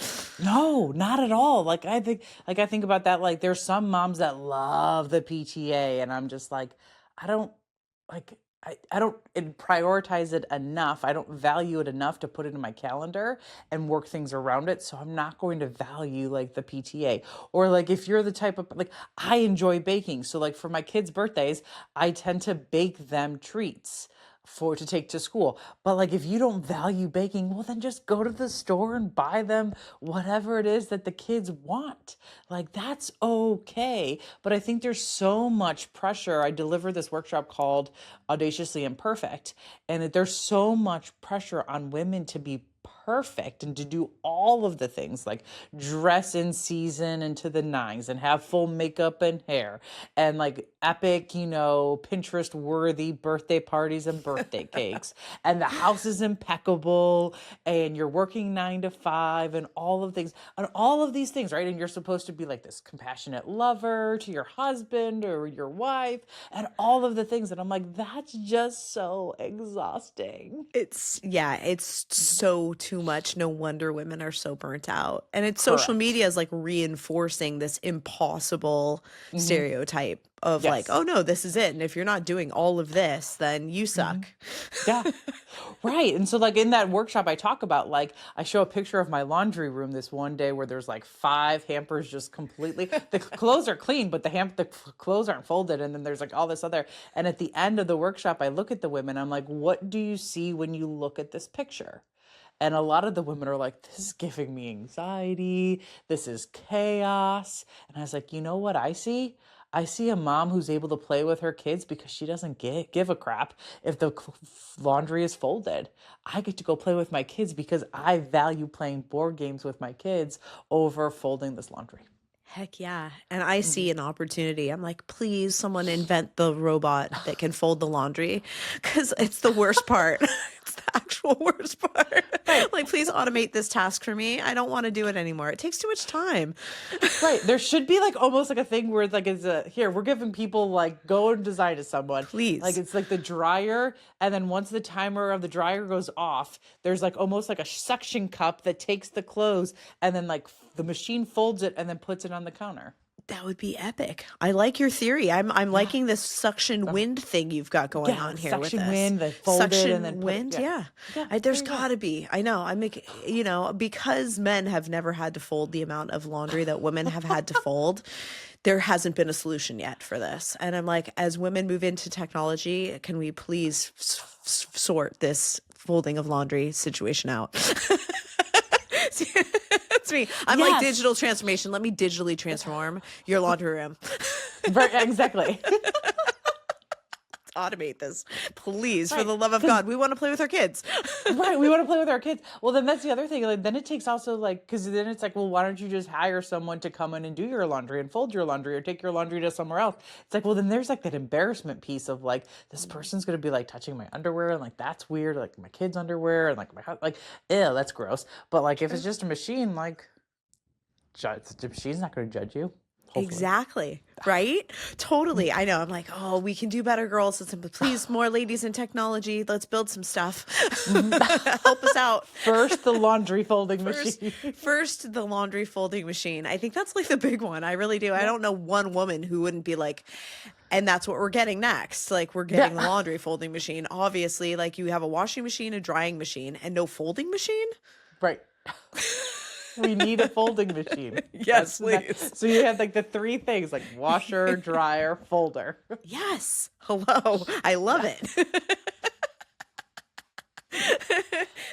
No, not at all. I think about that. Like, there's some moms that love the PTA, and I'm just like, I don't like, I don't prioritize it enough. I don't value it enough to put it in my calendar and work things around it. So I'm not going to value like the PTA. Or like, if you're the type of, like, I enjoy baking. So like for my kids' birthdays, I tend to bake them treats to take to school. But like, if you don't value baking, well, then just go to the store and buy them whatever it is that the kids want. Like, that's okay. But I think there's so much pressure. I deliver this workshop called Audaciously Imperfect, and that there's so much pressure on women to be perfect and to do all of the things, like dress in season and to the nines and have full makeup and hair and like epic, Pinterest worthy birthday parties and birthday cakes. And the house is impeccable and you're working 9 to 5 and all of things and all of these things, right? And you're supposed to be like this compassionate lover to your husband or your wife and all of the things. And I'm like, that's just so exhausting. It's so too much. No wonder women are so burnt out. And it's social Correct. media is like reinforcing this impossible Hmm. stereotype of like, oh Yes. no, this is it. And if you're not doing all of this, then you Hmm. suck. Yeah. Right. And so like in that workshop I talk about, like, I show a picture of my laundry room this one day where there's like 5 hampers just completely, the clothes are clean, but the clothes aren't folded. And then there's like all this other, and at the end of the workshop, I look at the women, I'm like, what do you see when you look at this picture? And a lot of the women are like, this is giving me anxiety. This is chaos. And I was like, you know what I see? I see a mom who's able to play with her kids because she doesn't give a crap if the laundry is folded. I get to go play with my kids because I value playing board games with my kids over folding this laundry. Heck yeah. And I Hmm. see an opportunity. I'm like, please, someone invent the robot that can fold the laundry because it's the worst part. It's the actual worst part. Right. Like, please automate this task for me. I don't want to do it anymore. It takes too much time. Right. There should be like almost like a thing where it's like, here, we're giving people like, go and design to someone. Like, Please. it's like the dryer. And then once the timer of the dryer goes off, there's like almost like a suction cup that takes the clothes and then like the machine folds it and then puts it on the counter. That would be epic. I like your theory. I'm Yeah. liking this suction wind thing you've got going Yeah. on here with Suction this. wind, they fold it and then Suction put it. wind, Yeah. yeah. Yeah. There's There you go. got to be. I know. I make, because men have never had to fold the amount of laundry that women have had to fold. There hasn't been a solution yet for this. And I'm like, as women move into technology, can we please sort this folding of laundry situation out? That's me. I'm like Yes. digital transformation. Let me digitally transform your laundry room. Right. Exactly. Automate this, please, for Right. the love of 'Cause God. We want to play with our kids. right, we want to play with our kids. Well, then that's the other thing. Like, then it takes also like, because then it's like, well, why don't you just hire someone to come in and do your laundry and fold your laundry or take your laundry to somewhere else? It's like, well, then there's like that embarrassment piece of like, this person's gonna be like touching my underwear and like that's weird, like my kids' underwear and like like, ew, that's gross. But like, if it's just a machine, like, the machine's not gonna judge you. Hopefully. Exactly. Right? Totally. I know. I'm like, oh, we can do better, girls. Listen, but please, more ladies in technology. Let's build some stuff. Help us out. First, the laundry folding First, machine. first, the laundry folding machine. I think that's like the big one. I really do. I don't know one woman who wouldn't be like, And that's what we're getting next. Like we're getting the Yeah. laundry folding machine. Obviously, like you have a washing machine, a drying machine, and no folding machine. Right. We need a folding machine. Yes, That's the please. next. So you have like the three things like washer, dryer, folder. Yes. Hello. I love Yeah. it.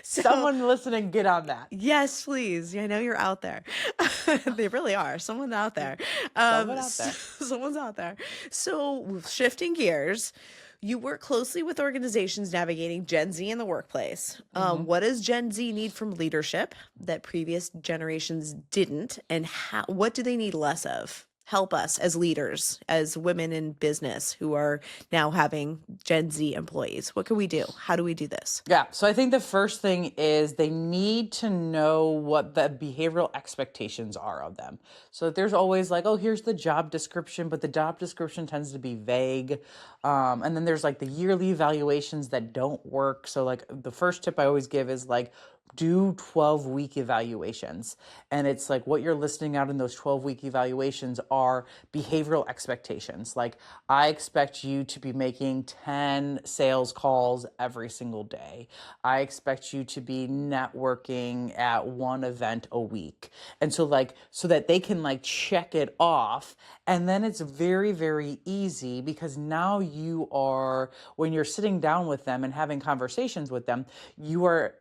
So, Someone listening, get on that. yes, please. I know you're out there. They really are. Someone's out there. Someone out there. Someone's out there. So, shifting gears, you work closely with organizations navigating Gen Z in the workplace. Mhm. What does Gen Z need from leadership that previous generations didn't? And what do they need less of? Help us as leaders, as women in business who are now having Gen Z employees. What can we do? How do we do this? Yeah. So I think the first thing is they need to know what the behavioral expectations are of them. So there's always like, oh, here's the job description, but the job description tends to be vague. And then there's like the yearly evaluations that don't work. So like the first tip I always give is like, do 12-week evaluations. And it's like what you're listing out in those 12-week evaluations are behavioral expectations. Like, I expect you to be making 10 sales calls every single day. I expect you to be networking at one event a week. And so like, so that they can like check it off. And then it's very, very easy because now you are, when you're sitting down with them and having conversations with them, you're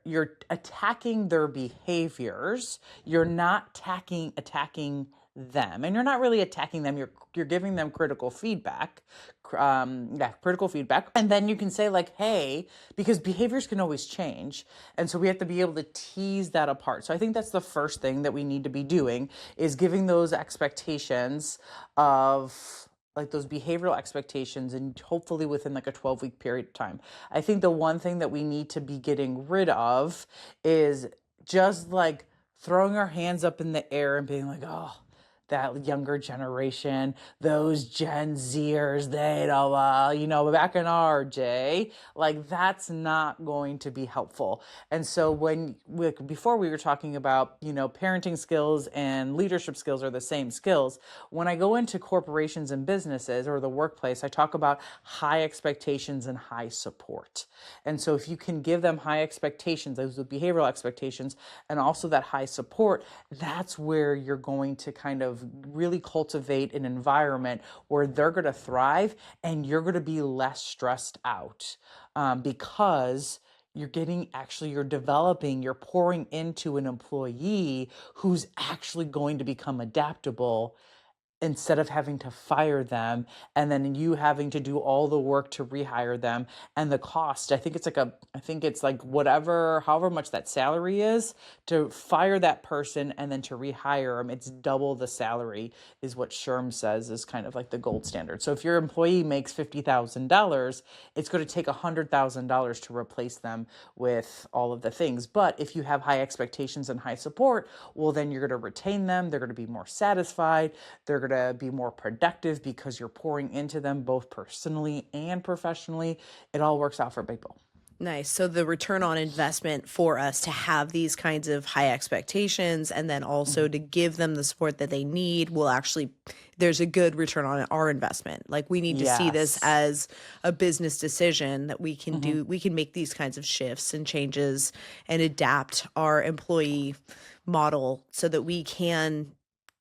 attacking their behaviors. You're not attacking them, and you're not really attacking them. You're giving them critical feedback. Critical feedback. And then you can say like, hey, because behaviors can always change. And so we have to be able to tease that apart. So I think that's the first thing that we need to be doing is giving those expectations of like those behavioral expectations, and hopefully within like a 12-week period of time. I think the one thing that we need to be getting rid of is just like throwing our hands up in the air and being like, oh, that younger generation, those Gen Zers, they don't, back in our day, like that's not going to be helpful. And so before we were talking about, parenting skills and leadership skills are the same skills. When I go into corporations and businesses or the workplace, I talk about high expectations and high support. And so if you can give them high expectations, those are behavioral expectations, and also that high support, that's where you're going to kind of really cultivate an environment where they're going to thrive and you're going to be less stressed out, because you're pouring into an employee who's actually going to become adaptable instead of having to fire them and then you having to do all the work to rehire them. And the cost, I think it's like however much that salary is to fire that person and then to rehire them, it's double the salary is what SHRM says is kind of like the gold standard. So if your employee makes $50,000, it's going to take $100,000 to replace them with all of the things. But if you have high expectations and high support, well, then you're going to retain them. They're going to be more satisfied. They're going to be more productive because you're pouring into them both personally and professionally. It all works out for people. Nice. So the return on investment for us to have these kinds of high expectations and then also to give them the support that they need there's a good return on our investment. Like we need to see this as a business decision that we can we can make these kinds of shifts and changes and adapt our employee model so that we can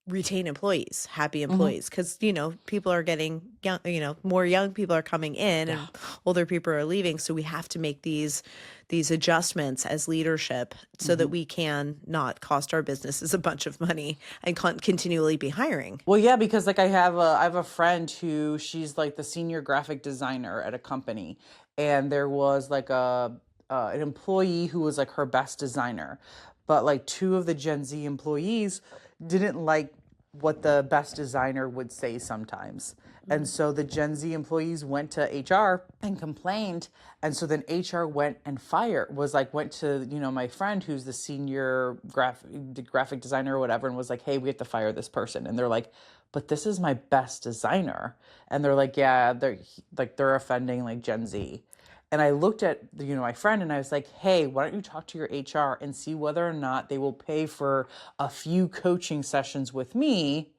retain employees, happy employees, because people are getting young, more young people are coming in and older people are leaving, so we have to make these adjustments as leadership so that we can not cost our businesses a bunch of money and continually be hiring. Well, yeah, because like I have a friend who she's like the senior graphic designer at a company, and there was like an employee who was like her best designer, but like two of the Gen Z employees didn't like what the best designer would say sometimes. And so the Gen Z employees went to HR and complained. And so then HR went to, my friend who's the senior graphic designer or whatever, and was like, hey, we have to fire this person. And they're like, but this is my best designer. And they're like, yeah, they're offending like Gen Z. And I looked at, my friend and I was like, hey, why don't you talk to your HR and see whether or not they will pay for a few coaching sessions with me.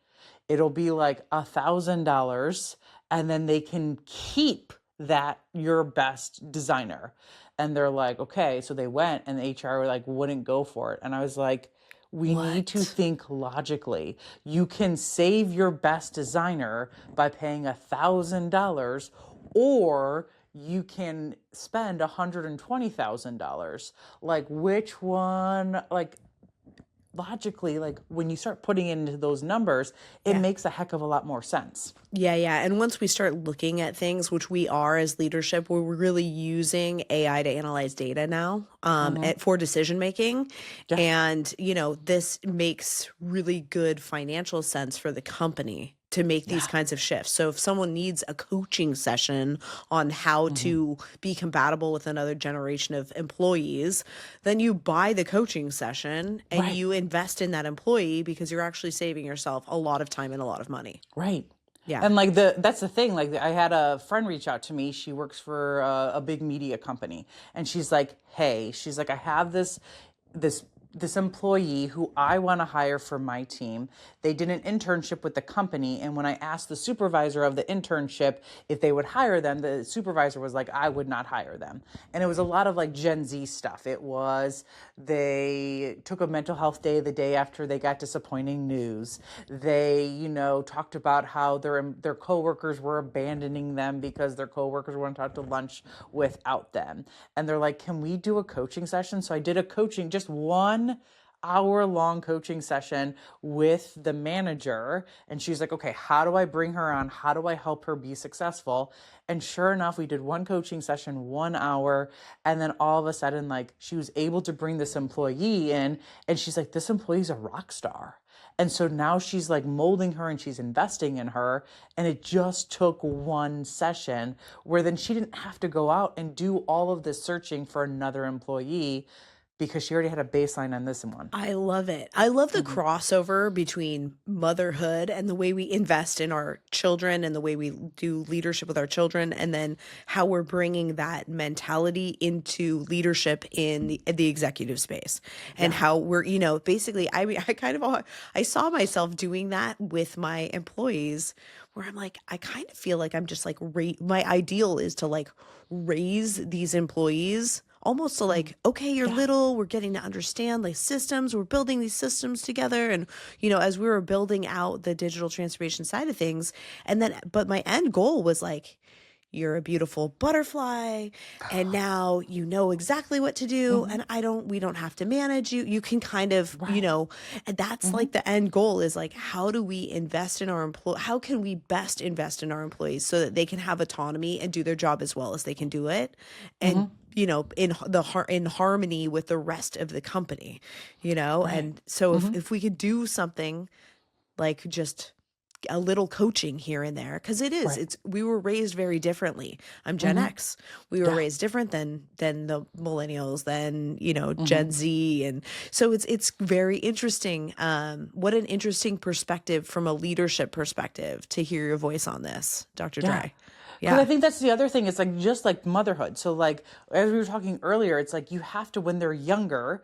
It'll be like $1,000. and then they can keep that your best designer. And they're like, okay. So they went and the HR like wouldn't go for it. And I was like, we need to What? think logically. You can save your best designer by paying $1,000, or you can spend $120,000. Like, which one? Like, logically, like when you start putting it into those numbers, it Yeah. makes a heck of a lot more sense. Yeah, yeah. And once we start looking at things, which we are as leadership, we're really using AI to analyze data now for decision making. Yeah. And, this makes really good financial sense for the company to make these Yeah. kinds of shifts. So if someone needs a coaching session on how to be compatible with another generation of employees, then you buy the coaching session and Right. you invest in that employee because you're actually saving yourself a lot of time and a lot of money. Right. Yeah. And like that's the thing. Like I had a friend reach out to me. She works for a big media company, and she's like, "Hey, she's like, I have this this employee who I want to hire for my team. They did an internship with the company, and when I asked the supervisor of the internship if they would hire them, the supervisor was like, I would not hire them." And it was a lot of like Gen Z stuff. It was they took a mental health day the day after they got disappointing news. They, talked about how their coworkers were abandoning them because their coworkers went out to lunch without them. And they're like, "Can we do a coaching session?" So I did a coaching, just 1 hour long coaching session with the manager. And she's like, okay, how do I bring her on? How do I help her be successful? And sure enough, we did one coaching session, 1 hour. And then all of a sudden, like, she was able to bring this employee in, and she's like, this employee's a rock star. And so now she's like molding her and she's investing in her. And it just took one session where then she didn't have to go out and do all of this searching for another employee because she already had a baseline on this one. I love it. I love the crossover between motherhood and the way we invest in our children and the way we do leadership with our children, and then how we're bringing that mentality into leadership in the executive space, and how we're, basically, I saw myself doing that with my employees, where I'm like, I kind of feel like I'm just like, my ideal is to like raise these employees almost to like, okay, you're little, we're getting to understand like systems, we're building these systems together. And, as we were building out the digital transformation side of things, but my end goal was like, you're a beautiful butterfly, and now you know exactly what to do, and we don't have to manage you. You can kind of, and that's like the end goal is like, how do we invest in our how can we best invest in our employees so that they can have autonomy and do their job as well as they can do it, and in harmony with the rest of the company, and so if we could do something like just a little coaching here and there, because we were raised very differently. I'm Gen X. We were raised different than the millennials, than Gen Z, and so it's very interesting. What an interesting perspective from a leadership perspective to hear your voice on this, Dr. Dre. Because I think that's the other thing. It's like just like motherhood. So like as we were talking earlier, it's like you have to, when they're younger,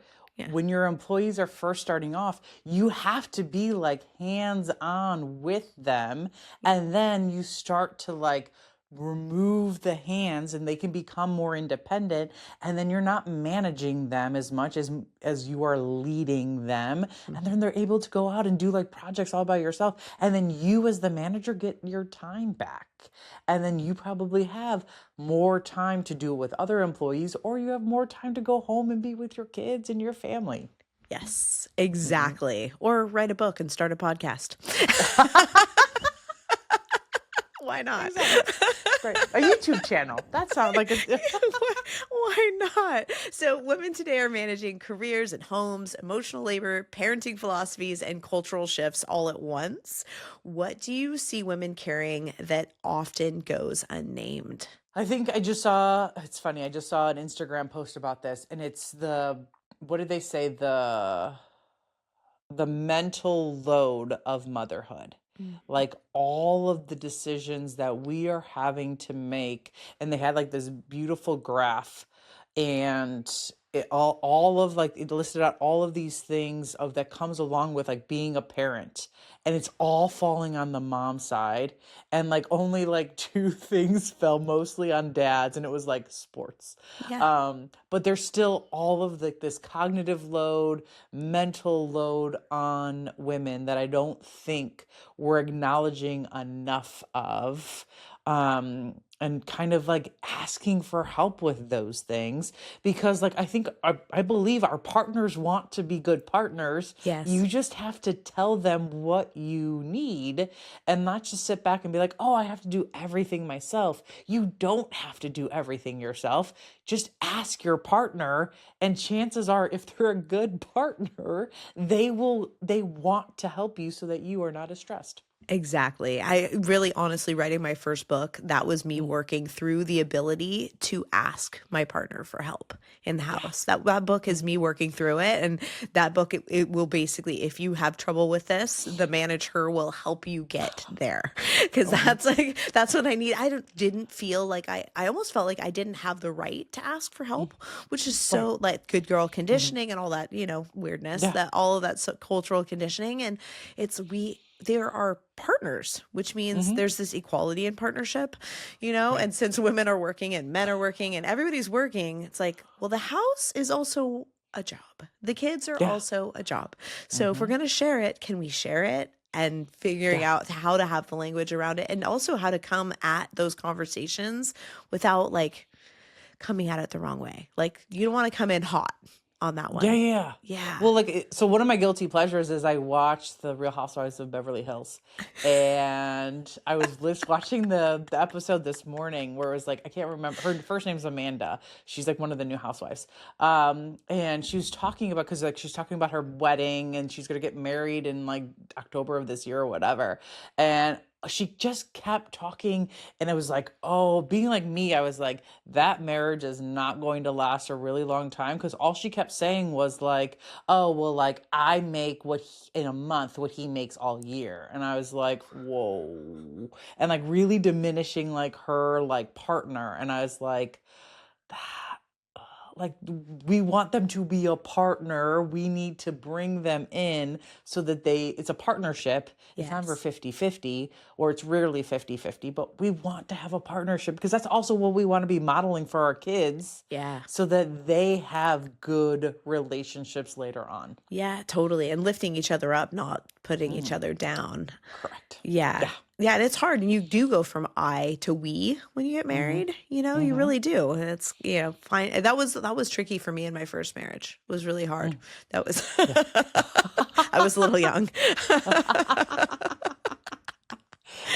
when your employees are first starting off, you have to be like hands-on with them. And then you start to like remove the hands and they can become more independent, and then you're not managing them as much as you are leading them, and then they're able to go out and do like projects all by yourself, and then you as the manager get your time back, and then you probably have more time to do it with other employees, or you have more time to go home and be with your kids and your family. Yes, exactly. Or write a book and start a podcast. Why not? Exactly. Right. A YouTube channel. That sounds like a... Why not? So women today are managing careers and homes, emotional labor, parenting philosophies, and cultural shifts all at once. What do you see women carrying that often goes unnamed? I think it's funny, I just saw an Instagram post about this, and it's what did they say? The mental load of motherhood. Like all of the decisions that we are having to make. And they had like this beautiful graph, and all of like it listed out all of these things of that comes along with like being a parent, and it's all falling on the mom side, and like only like two things fell mostly on dads, and it was like sports. Yeah. But there's still all of this cognitive load, mental load on women that I don't think we're acknowledging enough of. And kind of like asking for help with those things, because like I believe our partners want to be good partners. Yes. You just have to tell them what you need, and not just sit back and be like, oh, I have to do everything myself. You don't have to do everything yourself. Just ask your partner, and chances are, if they're a good partner, they want to help you so that you are not as stressed. Exactly. I really honestly, writing my first book, that was me Mm. working through the ability to ask my partner for help in the Yeah. house. That book is me working through it. And that book, it will basically, if you have trouble with this, the manager will help you get there. Because Mhm. that's what I need. Didn't feel like I almost felt like I didn't have the right to ask for Mm. help, which is Right. so like good girl Mhm. conditioning and all that, weirdness, Yeah. that all of that cultural conditioning. And there are partners, which means Hmm. there's this equality in partnership, Right. and since women are working and men are working and everybody's working, it's like, well, the house is also a job. The kids are Yeah. also a job. So if we're Hmm. going to share it, can we share it? And figuring Yeah. out how to have the language around it, and also how to come at those conversations without like coming at it the wrong way. Like, you don't want to come in hot on that Yeah, one. yeah, yeah. Yeah. Well, like, so one of my guilty pleasures is I watched the Real Housewives of Beverly Hills, and I was just watching the episode this morning where it was like, I can't remember, her first name's Amanda. She's like one of the new housewives. And she was talking about, because like she's talking about her wedding, and she's gonna get married in like October of this year or whatever. And she just kept talking, and it was like, oh, being like me, I was like, that marriage is not going to last a really long time, because all she kept saying was like, oh, well, like I make in a month what he makes all year. And I was like, whoa. And like really diminishing like her like partner. And I was like, that, like we want them to be a partner. We need to bring them in so that it's a partnership. It's never Yes. 50-50, or it's rarely 50-50, but we want to have a partnership, because that's also what we want to be modeling for our kids, Yeah. so that they have good relationships later on. Yeah, totally. And lifting each other up, not putting each Mhm. other down. Correct. Yeah. Yeah. Yeah, and it's hard. And you do go from I to we when you get Mm-hmm. married, you Mm-hmm. really do. And it's, fine. That was tricky for me in my first marriage. It was really hard. Mm. That was Yeah. I was a little young.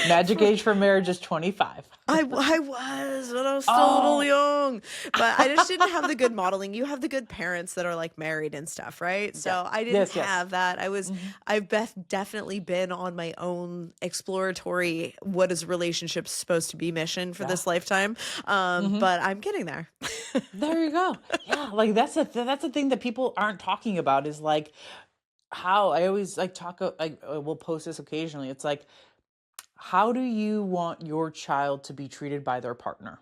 Magic age for marriage is 25. I was, but I was still a little Oh. young. But I just didn't have the good modeling. You have the good parents that are like married and stuff, right? Yeah. So I didn't Yes, yes. have that. Mm-hmm. Definitely been on my own exploratory, what is relationships supposed to be mission for Yeah. this lifetime. Mm-hmm. But I'm getting there. There you go. Yeah, like that's the thing that people aren't talking about, is like how I always like I will post this occasionally. It's like, how do you want your child to be treated by their partner?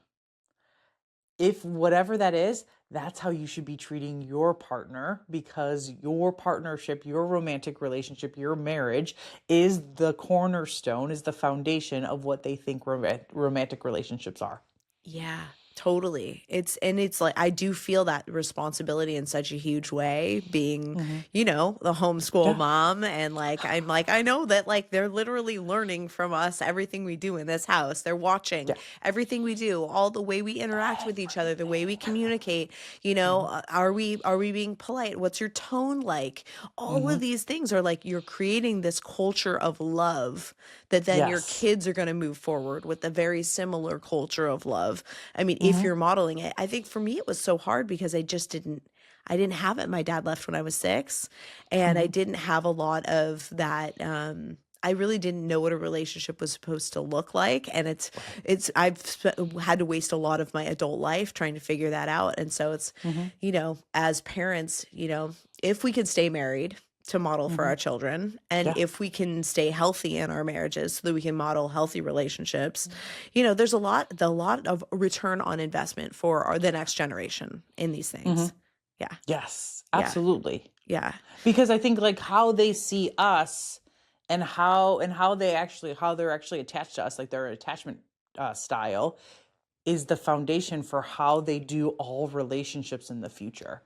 If whatever that is, that's how you should be treating your partner, because your partnership, your romantic relationship, your marriage is the cornerstone, is the foundation of what they think romantic relationships are. Yeah, totally. It's like I do feel that responsibility in such a huge way, being, Hmm. the homeschool Yeah. mom, and like I'm like I know that like they're literally learning from us everything we do in this house. They're watching Yeah. everything we do, all the way we interact with each other, the way we communicate, Hmm. are we being polite? What's your tone like? All Hmm. of these things are like you're creating this culture of love that then your Yes. kids are going to move forward with a very similar culture of love. I mean, if Hmm. you're modeling it, I think for me it was so hard because I didn't have it. My dad left when I was 6, and I Hmm. didn't have a lot of that. I really didn't know what a relationship was supposed to look like, and Right. had to waste a lot of my adult life trying to figure that out. And so it's, Hmm. as parents, if we could stay married to model for Hmm. our children, and Yeah. if we can stay healthy in our marriages so that we can model healthy relationships, there's a lot of return on investment for the next generation in these Hmm. things. Yeah. Yes, Yeah. absolutely. Yeah. Because I think like how they see us and how they're actually attached to us, like their attachment style is the foundation for how they do all relationships in the future.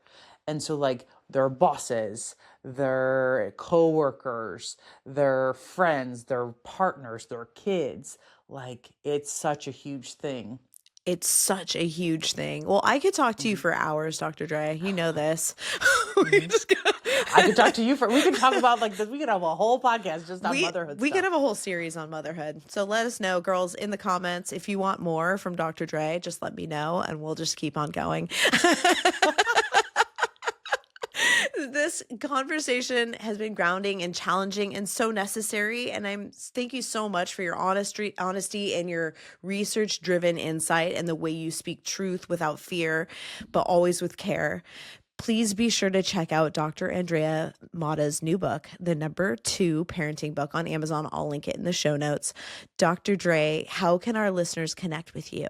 And so like their bosses, their coworkers, their friends, their partners, their kids, like it's such a huge thing. It's such a huge thing. Well, I could talk to you Mhm. for hours, Dr. Dre. You know this. We Mhm. just I could talk to you for we could talk about like this. We could have a whole podcast just on motherhood we could stuff. have a whole series on motherhood. So let us know, girls, in the comments if you want more from Dr. Dre. Just let me know, and we'll just keep on going. This conversation has been grounding and challenging and so necessary. And I'm thank you so much for your honesty and your research driven insight and the way you speak truth without fear, but always with care. Please be sure to check out Dr. Andrea Mata's new book, the #2 parenting book on Amazon. I'll link it in the show notes. Dr. Dre, how can our listeners connect with you?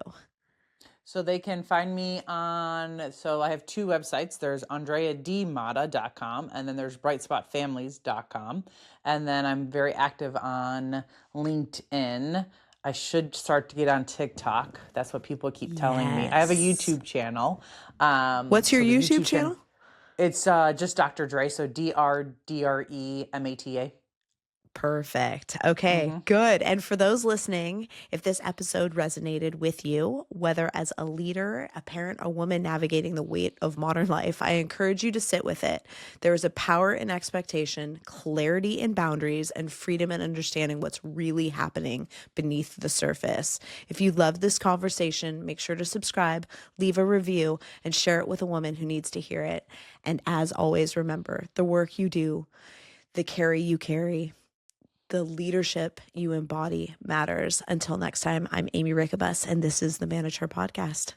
So they can find me on, so I have two websites. There's AndreaDMata.com and then there's BrightSpotFamilies.com. And then I'm very active on LinkedIn. I should start to get on TikTok. That's what people keep telling me. I have a Yes. YouTube channel. What's your So the YouTube YouTube channel, channel? it's just Dr. Dre. So DRDREMATA. Perfect. Okay, Mm-hmm. good. And for those listening, if this episode resonated with you, whether as a leader, a parent, a woman navigating the weight of modern life, I encourage you to sit with it. There is a power in expectation, clarity in boundaries, and freedom in understanding what's really happening beneath the surface. If you love this conversation, make sure to subscribe, leave a review, and share it with a woman who needs to hear it. And as always, remember the work you do, the care you carry, the leadership you embody matters. Until next time, I'm Aimee Rickabus, and this is the Manage Her Podcast.